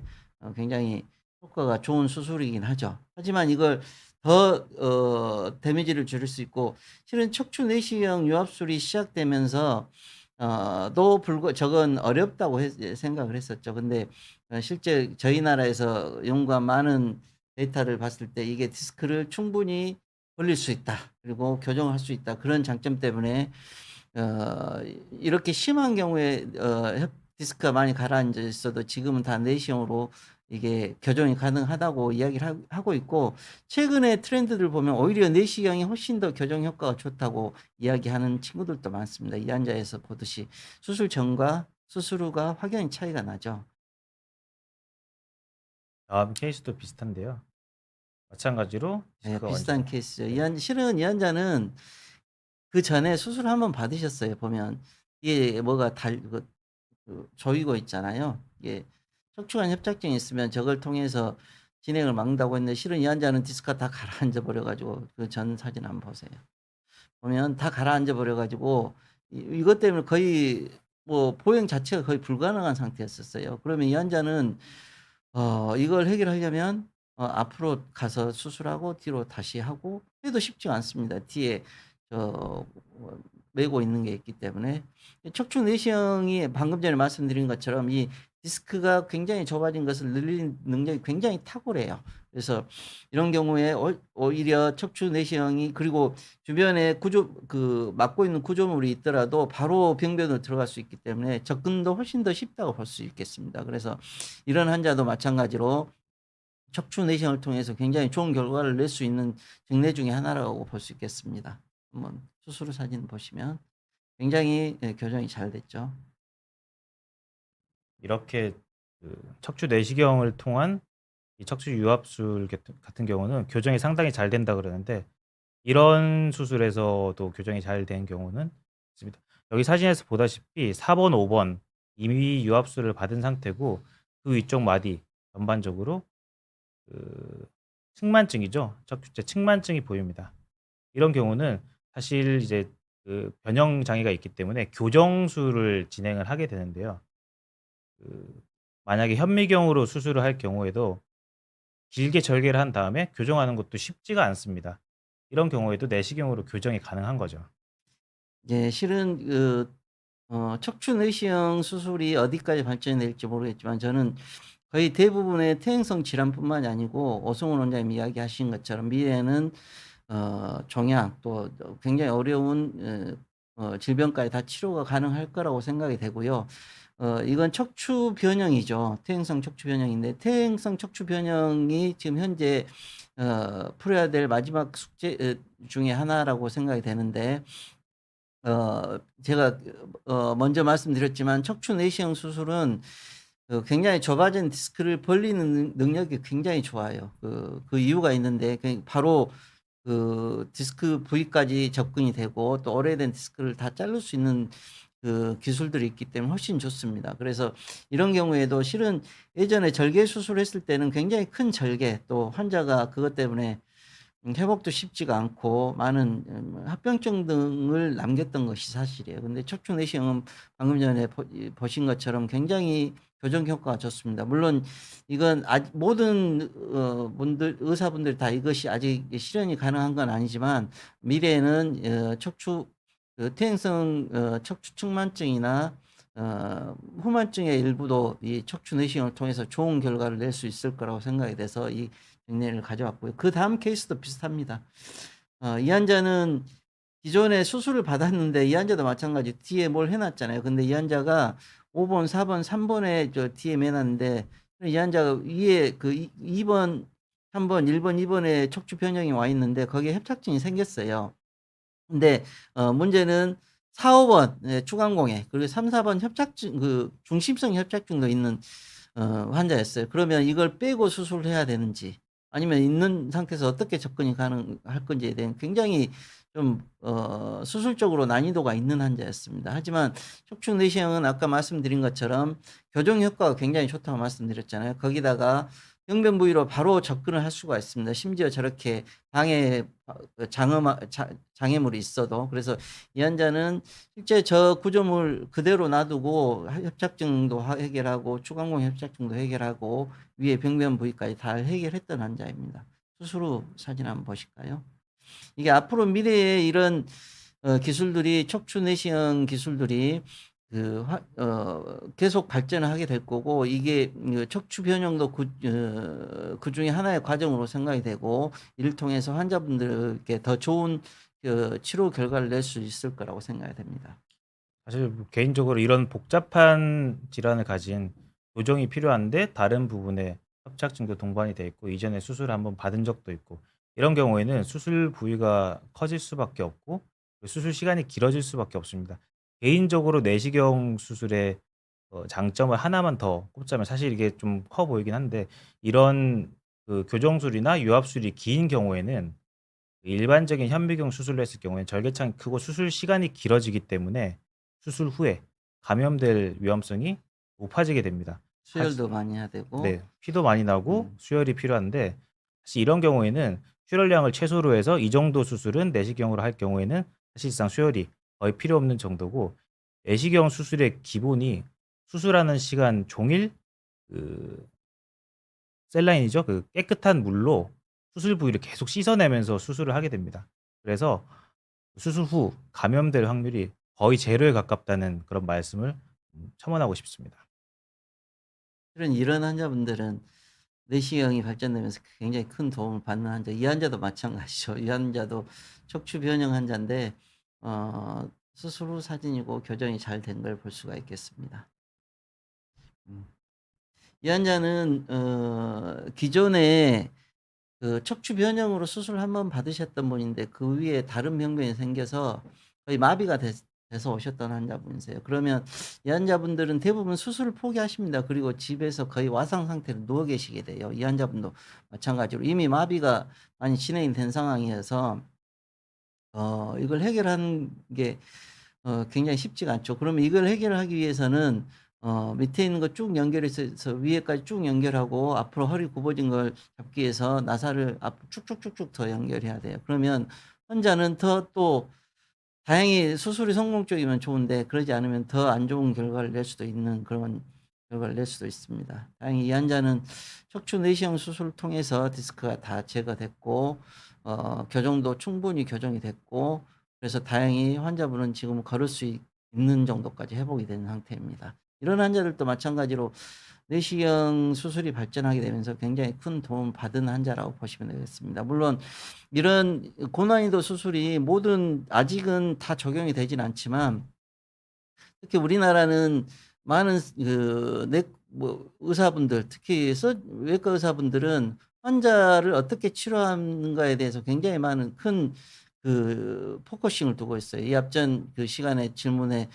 굉장히 효과가 좋은 수술이긴 하죠. 하지만 이걸 더 데미지를 줄일 수 있고 실은 척추 내시경 유압술이 시작되면서 저건 어렵다고 생각을 했었죠. 근데 실제 저희 나라에서 연구한 많은 데이터를 봤을 때 이게 디스크를 충분히 벌릴 수 있다. 그리고 교정할 수 있다. 그런 장점 때문에 어 이렇게 심한 경우에 협 디스크가 많이 가라앉아 있어도 지금은 다 내시경으로 이게 교정이 가능하다고 이야기를 하고 있고, 최근에 트렌드들 보면 오히려 내시경이 훨씬 더 교정 효과가 좋다고 이야기하는 친구들도 많습니다. 이 환자에서 보듯이 수술 전과 수술 후가 확연히 차이가 나죠. 다음 케이스도 비슷한데요. 마찬가지로 네, 디스크가 비슷한 먼저. 케이스죠. 네. 실은 이 환자는 그전에 수술을 한번 받으셨어요. 보면 이게 뭐가 조이고 있잖아요. 이게 척추관 협착증이 있으면 저걸 통해서 진행을 막는다고 했는데, 실은 이 환자는 디스크가 다 가라앉아 버려 가지고, 그 전 사진 한번 보세요. 보면 다 가라앉아 버려 가지고 이것 때문에 거의 뭐 보행 자체가 거의 불가능한 상태였었어요. 그러면 이 환자는 이걸 해결하려면 앞으로 가서 수술하고 뒤로 다시 하고 해도 쉽지가 않습니다. 뒤에 메고 있는 게 있기 때문에. 척추 내시경이 방금 전에 말씀드린 것처럼 이 디스크가 굉장히 좁아진 것을 늘리는 능력이 굉장히 탁월해요. 그래서 이런 경우에 오히려 척추 내시경이, 그리고 주변에 막고 있는 구조물이 있더라도 바로 병변으로 들어갈 수 있기 때문에 접근도 훨씬 더 쉽다고 볼 수 있겠습니다. 그래서 이런 환자도 마찬가지로 척추 내시경을 통해서 굉장히 좋은 결과를 낼 수 있는 증례 중에 하나라고 볼 수 있겠습니다. 한번 수술 후 사진 보시면 굉장히 교정이 잘 됐죠. 이렇게 그 척추 내시경을 통한 이 척추 유압술 같은 경우는 교정이 상당히 잘 된다 그러는데, 이런 수술에서도 교정이 잘 된 경우는 있습니다. 여기 사진에서 보다시피 4 번, 5번 이미 유압술을 받은 상태고, 그 위쪽 마디 전반적으로 그 측만증이죠. 척추체 측만증이 보입니다. 이런 경우는 사실 이제 그 변형 장애가 있기 때문에 교정술을 진행을 하게 되는데요. 그 만약에 현미경으로 수술을 할 경우에도 길게 절개를 한 다음에 교정하는 것도 쉽지가 않습니다. 이런 경우에도 내시경으로 교정이 가능한 거죠. 예, 실은 척추 내시경 수술이 어디까지 발전이 될지 모르겠지만, 저는 거의 대부분의 퇴행성 질환뿐만이 아니고 오성훈 원장님이 이야기하신 것처럼 미래에는 종양 또 굉장히 어려운 질병까지 다 치료가 가능할 거라고 생각이 되고요. 이건 척추 변형이죠. 퇴행성 척추 변형인데, 퇴행성 척추 변형이 지금 현재 풀어야 될 마지막 숙제 중에 하나라고 생각이 되는데, 제가 먼저 말씀드렸지만 척추 내시경 수술은 굉장히 좁아진 디스크를 벌리는 능력이 굉장히 좋아요. 그 이유가 있는데, 바로 디스크 부위까지 접근이 되고 또 오래된 디스크를 다 자를 수 있는 기술들이 있기 때문에 훨씬 좋습니다. 그래서 이런 경우에도 실은 예전에 절개 수술했을 때는 굉장히 큰 절개, 또 환자가 그것 때문에 회복도 쉽지가 않고 많은 합병증 등을 남겼던 것이 사실이에요. 근데 척추 내시경은 방금 전에 보신 것처럼 굉장히 교정 효과가 좋습니다. 물론 이건 모든 의사분들이 다 이것이 아직 실현이 가능한 건 아니지만, 미래에는 퇴행성 척추 측만증이나 후만증의 일부도 이 척추 내시경을 통해서 좋은 결과를 낼 수 있을 거라고 생각이 돼서 이 백내를 가져왔고요. 그다음 케이스도 비슷합니다. 이 환자는 기존에 수술을 받았는데, 이 환자도 마찬가지 뒤에 뭘 해 놨잖아요. 근데 이 환자가 5 번, 4 번, 3 번에 뒤에 매 놨는데, 이 환자가 위에 2 번, 3 번, 1 번, 2 번에 척추 변형이 와 있는데 거기에 협착증이 생겼어요. 근데 문제는 4-5번 추간공해, 그리고 3-4번 협착증, 중심성 협착증도 있는 환자였어요. 그러면 이걸 빼고 수술을 해야 되는지, 아니면 있는 상태에서 어떻게 접근이 가능할 건지에 대한 굉장히 좀 수술적으로 난이도가 있는 환자였습니다. 하지만 척추 내시경은 아까 말씀드린 것처럼 교정 효과가 굉장히 좋다고 말씀드렸잖아요. 거기다가 병변 부위로 바로 접근을 할 수가 있습니다. 심지어 저렇게 방에 장애물이 있어도. 그래서 이 환자는 실제 저 구조물 그대로 놔두고 협착증도 해결하고 추간공 협착증도 해결하고 위에 병변 부위까지 다 해결했던 환자입니다. 수술 후 사진 한번 보실까요? 이게 앞으로 미래에 이런 기술들이, 척추 내시경 기술들이 계속 발전을 하게 될 거고, 이게 척추 변형도 그중에 하나의 과정으로 생각이 되고, 이를 통해서 환자분들께 더 좋은 치료 결과를 낼 수 있을 거라고 생각이 됩니다. 사실 뭐 개인적으로 이런 복잡한 질환을 가진 교정이 필요한데 다른 부분에 협착증도 동반이 돼 있고 이전에 수술을 한번 받은 적도 있고 이런 경우에는 수술 부위가 커질 수밖에 없고 그 수술 시간이 길어질 수밖에 없습니다. 개인적으로 내시경 수술의 장점을 하나만 더 꼽자면 사실 이게 좀 커 보이긴 한데 이런 그 교정술이나 유압술이 긴 경우에는 일반적인 현미경 수술을 했을 경우에는 절개창이 크고 수술 시간이 길어지기 때문에 수술 후에 감염될 위험성이 높아지게 됩니다. 사실 수혈도 많이 해야 되고. 네. 피도 많이 나고 음. 수혈이 필요한데 사실 이런 경우에는 출혈량을 최소로 해서 이 정도 수술은 내시경으로 할 경우에는 사실상 수혈이 거의 필요 없는 정도고 내시경 수술의 기본이 수술하는 시간 종일 그 셀라인이죠. 그 깨끗한 물로 수술 부위를 계속 씻어내면서 수술을 하게 됩니다. 그래서 수술 후 감염될 확률이 거의 제로에 가깝다는 그런 말씀을 첨언하고 싶습니다. 실은 이런 환자분들은 내시경이 발전되면서 굉장히 큰 도움을 받는 환자, 이 환자도 마찬가지죠. 이 환자도 척추 변형 환자인데 수술 후 사진이고 교정이 잘 된 걸 볼 수가 있겠습니다. 음. 이 환자는 기존에 그 척추 변형으로 수술을 한번 받으셨던 분인데 그 위에 다른 병변이 생겨서 거의 마비가 돼서 오셨던 환자분이세요. 그러면 이 환자분들은 대부분 수술을 포기하십니다. 그리고 집에서 거의 와상 상태로 누워 계시게 돼요. 이 환자분도 마찬가지로 이미 마비가 많이 진행이 된 상황이어서 이걸 해결하는 게 굉장히 쉽지가 않죠. 그러면 이걸 해결하기 위해서는 밑에 있는 거 쭉 연결해서 위에까지 쭉 연결하고 앞으로 허리 굽어진 걸 잡기 위해서 나사를 앞 쭉쭉쭉쭉 더 연결해야 돼요. 그러면 환자는 더 또 다행히 수술이 성공적이면 좋은데 그러지 않으면 더 안 좋은 결과를 낼 수도 있는 그런 결과를 낼 수도 있습니다. 다행히 이 환자는 척추 내시경 수술을 통해서 디스크가 다 제거됐고 교정도 충분히 교정이 됐고 그래서 다행히 환자분은 지금 걸을 수 있는 정도까지 회복이 된 상태입니다. 이런 환자들도 마찬가지로 내시경 수술이 발전하게 되면서 굉장히 큰 도움을 받은 환자라고 보시면 되겠습니다. 물론 이런 고난이도 수술이 모든 아직은 다 적용이 되진 않지만 특히 우리나라는 많은 의사분들 특히 외과 의사분들은 환자를 어떻게 치료하는가에 대해서 굉장히 많은 큰 포커싱을 두고 있어요. 이 앞전 그 시간에 질문에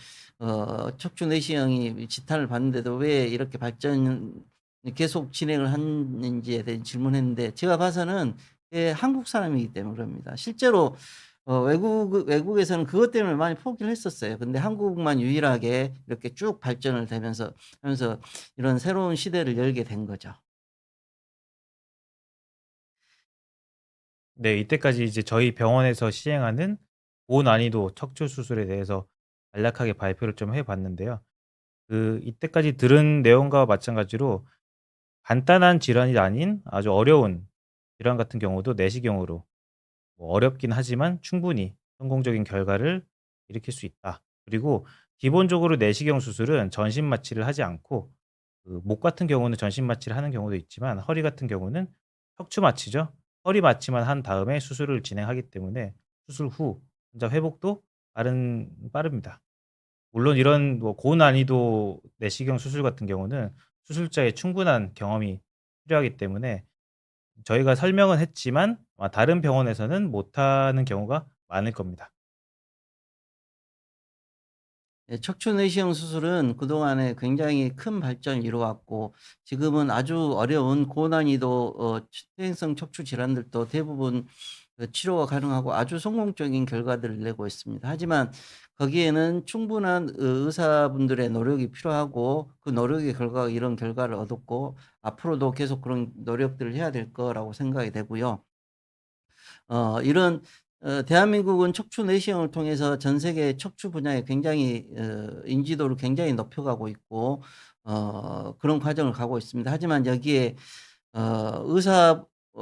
척추 내시경이 지탄을 받는데도 왜 이렇게 계속 진행을 하는지에 대한 질문했는데 제가 봐서는 한국 사람이기 때문에 그럽니다. 실제로 외국에서는 그것 때문에 많이 포기를 했었어요. 근데 한국만 유일하게 이렇게 쭉 발전을 하면서 이런 새로운 시대를 열게 된 거죠. 네. 이때까지 이제 저희 병원에서 시행하는 고난이도 척추 수술에 대해서 간략하게 발표를 좀 해 봤는데요. 이때까지 들은 내용과 마찬가지로 간단한 질환이 아닌 아주 어려운 질환 같은 경우도 내시경으로 뭐 어렵긴 하지만 충분히 성공적인 결과를 일으킬 수 있다. 그리고 기본적으로 내시경 수술은 전신 마취를 하지 않고 목 같은 경우는 전신 마취를 하는 경우도 있지만 허리 같은 경우는 척추 마취죠. 허리 마취만 한 다음에 수술을 진행하기 때문에 수술 후 환자 회복도 빠릅니다. 물론 이런 뭐 고난이도 내시경 수술 같은 경우는 수술자의 충분한 경험이 필요하기 때문에 저희가 설명은 했지만 다른 병원에서는 못하는 경우가 많을 겁니다. 예, 척추 내시경 수술은 그동안에 굉장히 큰 발전을 이루어왔고 지금은 아주 어려운 고난이도 퇴행성 척추 질환들도 대부분 치료가 가능하고 아주 성공적인 결과들을 내고 있습니다. 하지만 거기에는 충분한 의사분들의 노력이 필요하고 그 노력의 결과가 이런 결과를 얻었고 앞으로도 계속 그런 노력들을 해야 될 거라고 생각이 되고요. 이런 대한민국은 척추 내시경을 통해서 전 세계 척추 분야에 굉장히 인지도를 굉장히 높여가고 있고 그런 과정을 가고 있습니다. 하지만 여기에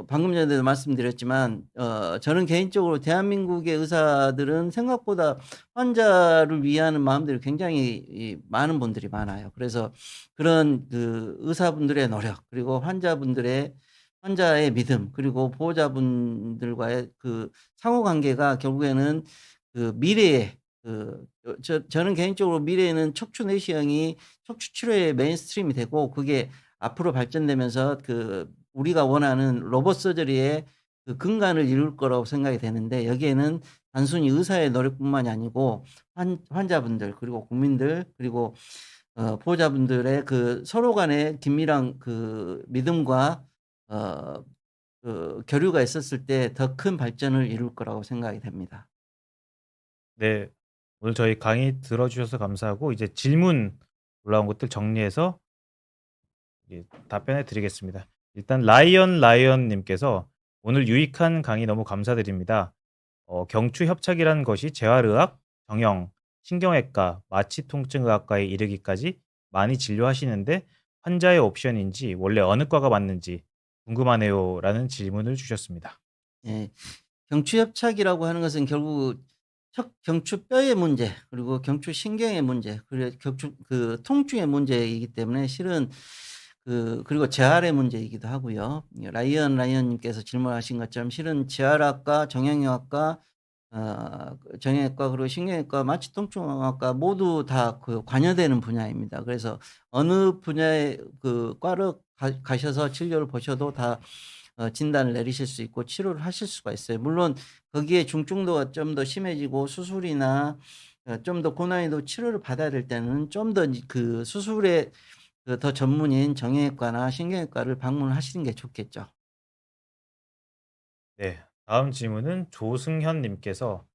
방금 전에도 말씀드렸지만 저는 개인적으로 대한민국의 의사들은 생각보다 환자를 위하는 마음들이 굉장히 많은 분들이 많아요. 그래서 그런 의사분들의 노력 그리고 환자의 믿음 그리고 보호자분들과의 그 상호 관계가 결국에는 그 미래에 저는 개인적으로 미래에는 척추 내시경이 척추 치료의 메인스트림이 되고 그게 앞으로 발전되면서 그 우리가 원하는 로봇 서저리의 그 근간을 이룰 거라고 생각이 되는데 여기에는 단순히 의사의 노력뿐만이 아니고 환자분들 그리고 국민들 그리고 보호자분들의 그 서로 간의 긴밀한 그 믿음과 어 그 교류가 있었을 때 더 큰 발전을 이룰 거라고 생각이 됩니다. 네. 오늘 저희 강의 들어 주셔서 감사하고 이제 질문 올라온 것들 정리해서 답변해 드리겠습니다. 일단 라이언 님께서 "오늘 유익한 강의 너무 감사드립니다. 경추 협착이라는 것이 재활의학, 정형, 신경외과, 마취통증의학과에 이르기까지 많이 진료하시는데 환자의 옵션인지 원래 어느 과가 맞는지 궁금하네요."라는 질문을 주셨습니다. 예. 경추협착이라고 하는 것은 결국 경추뼈의 문제 그리고 경추신경의 문제 그리고 경추 그 통증의 문제이기 때문에 실은 그리고 재활의 문제이기도 하고요. 라이언 님께서 질문하신 것처럼 실은 재활학과, 정형외과, 정형외과 그리고 신경외과, 마취통증학과 모두 다 그 관여되는 분야입니다. 그래서 어느 분야의 그 과를 가셔서 진료를 보셔도 다 진단을 내리실 수 있고 치료를 하실 수가 있어요. 물론 거기에 중증도가 좀 더 심해지고 수술이나 좀 더 고난이도 치료를 받아야 될 때는 좀 더 그 수술에 더 전문인 정형외과나 신경외과를 방문하시는 게 좋겠죠. 네. 다음 질문은 조승현 님께서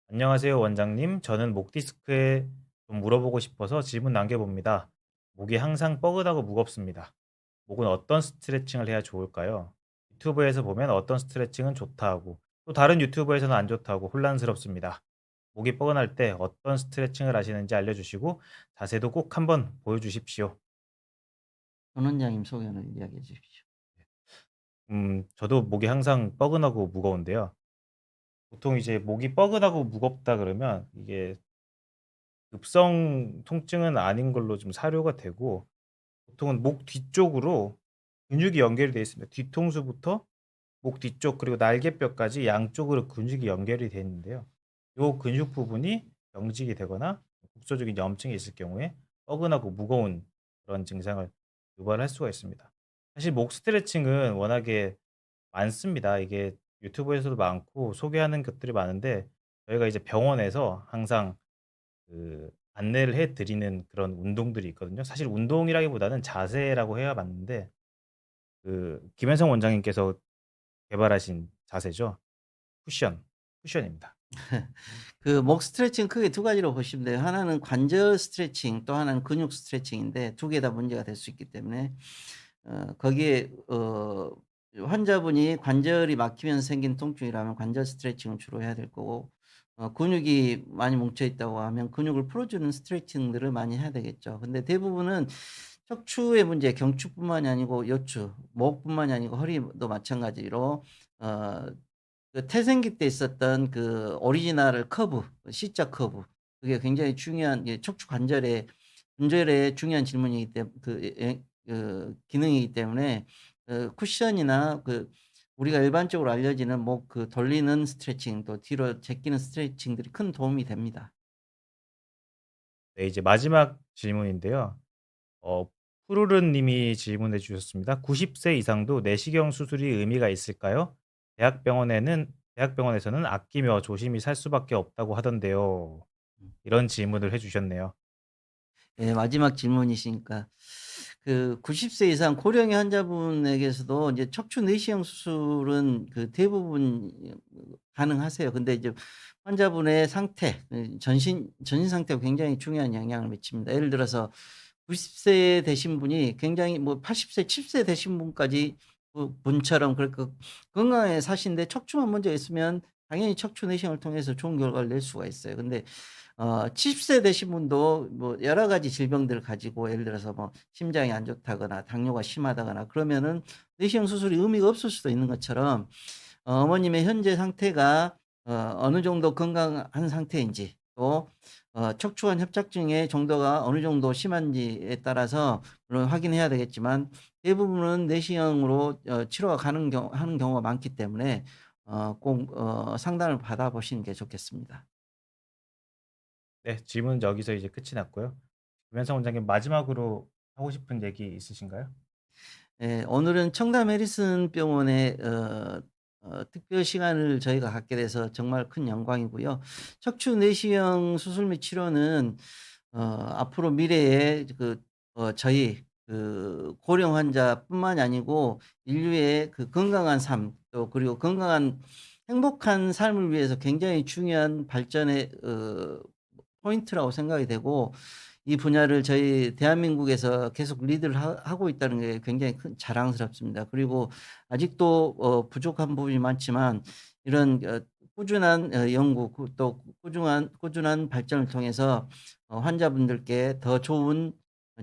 "안녕하세요 원장님. 저는 목 디스크에 좀 물어보고 싶어서 질문 남겨 봅니다. 목이 항상 뻐근하고 무겁습니다. 목은 어떤 스트레칭을 해야 좋을까요? 유튜브에서 보면 어떤 스트레칭은 좋다 하고 또 다른 유튜브에서는 안 좋다 하고 혼란스럽습니다. 목이 뻐근할 때 어떤 스트레칭을 하시는지 알려주시고 자세도 꼭 한번 보여주십시오." 전 원장님 소견을 이야기해 주십시오. 저도 목이 항상 뻐근하고 무거운데요. 보통 이제 목이 뻐근하고 무겁다 그러면 이게 급성 통증은 아닌 걸로 좀 사료가 되고 보통은 목 뒤쪽으로 근육이 연결이 되어 있습니다. 뒤통수부터 목 뒤쪽 그리고 날개뼈까지 양쪽으로 근육이 연결이 되어 있는데요. 요 근육 부분이 경직이 되거나 국소적인 염증이 있을 경우에 뻐근하고 무거운 그런 증상을 유발할 수가 있습니다. 사실 목 스트레칭은 워낙에 많습니다. 이게 유튜브에서도 많고 소개하는 것들이 많은데 저희가 이제 병원에서 항상 안내를 해 드리는 그런 운동들이 있거든요. 사실 운동이라기보다는 자세라고 해야 맞는데 김현성 원장님께서 개발하신 자세죠. 쿠션입니다. 그 목 스트레칭 크게 두 가지로 보시면 돼요. 하나는 관절 스트레칭 또 하나는 근육 스트레칭인데 두 개 다 문제가 될 수 있기 때문에 거기에 환자분이 관절이 막히면서 생긴 통증이라면 관절 스트레칭을 주로 해야 될 거고 근육이 많이 뭉쳐 있다고 하면 근육을 풀어주는 스트레칭들을 많이 해야 되겠죠. 근데 대부분은 척추의 문제, 경추뿐만이 아니고 요추, 목뿐만이 아니고 허리도 마찬가지로 어 그 태생기 때 있었던 그 오리지널 커브, C자 커브 그게 굉장히 중요한 척추 관절의 분절의 중요한 질문이기 때문 기능이기 때문에 쿠션이나 우리가 일반적으로 알려지는 목 돌리는 스트레칭 또 뒤로 제끼는 스트레칭들이 큰 도움이 됩니다. 네, 이제 마지막 질문인데요. 어 푸르른 님이 질문해 주셨습니다. "90세 이상도 내시경 수술이 의미가 있을까요? 대학병원에서는 아끼며 조심히 살 수밖에 없다고 하던데요." 이런 질문을 해 주셨네요. 예 마지막 질문이시니까 90세 이상 고령의 환자분에게서도 이제 척추 내시경 수술은 대부분 가능하세요. 근데 이제 환자분의 상태 전신 상태가 굉장히 중요한 영향을 미칩니다. 예를 들어서 90세 되신 분이 굉장히 뭐 80세 70세 되신 분까지 분처럼 그렇게 건강하게 사시는데 척추만 문제가 있으면 당연히 척추 내시경을 통해서 좋은 결과를 낼 수가 있어요. 근데 70세 되신 분도 뭐 여러 가지 질병들을 가지고 예를 들어서 뭐 심장이 안 좋다거나 당뇨가 심하다거나 그러면은 내시경 수술이 의미가 없을 수도 있는 것처럼 어머님의 현재 상태가 어느 정도 건강한 상태인지 또 척추관 협착증의 정도가 어느 정도 심한지에 따라서 물론 확인해야 되겠지만 대부분은 내시경으로 치료가 하는 경우가 많기 때문에 꼭 상담을 받아보시는 게 좋겠습니다. 네. 질문은 여기서 이제 끝이 났고요. 김현성 원장님 마지막으로 하고 싶은 얘기 있으신가요? 예. 오늘은 청담 해리슨 병원의 특별 시간을 저희가 갖게 돼서 정말 큰 영광이고요. 척추 내시경 수술 및 치료는 앞으로 미래에 저희 고령 환자뿐만이 아니고 인류의 건강한 삶 또 그리고 건강한 행복한 삶을 위해서 굉장히 중요한 발전의 포인트라고 생각이 되고 이 분야를 저희 대한민국에서 계속 리드를 하고 있다는 게 굉장히 큰 자랑스럽습니다. 그리고 아직도 부족한 부분이 많지만 이런 꾸준한 연구 또 꾸준한 발전을 통해서 환자분들께 더 좋은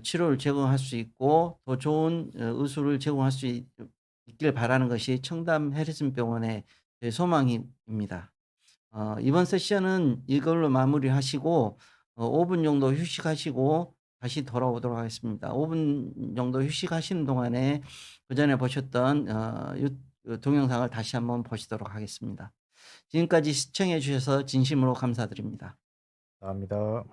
치료를 제공할 수 있고 더 좋은 의술을 제공할 수 있길 바라는 것이 청담 해리슨 병원의 제 소망입니다. 이번 세션은 이걸로 마무리하시고 5분 정도 휴식하시고 다시 돌아오도록 하겠습니다. 5분 정도 휴식하시는 동안에 그전에 보셨던 동영상을 다시 한번 보시도록 하겠습니다. 지금까지 시청해 주셔서 진심으로 감사드립니다. 감사합니다.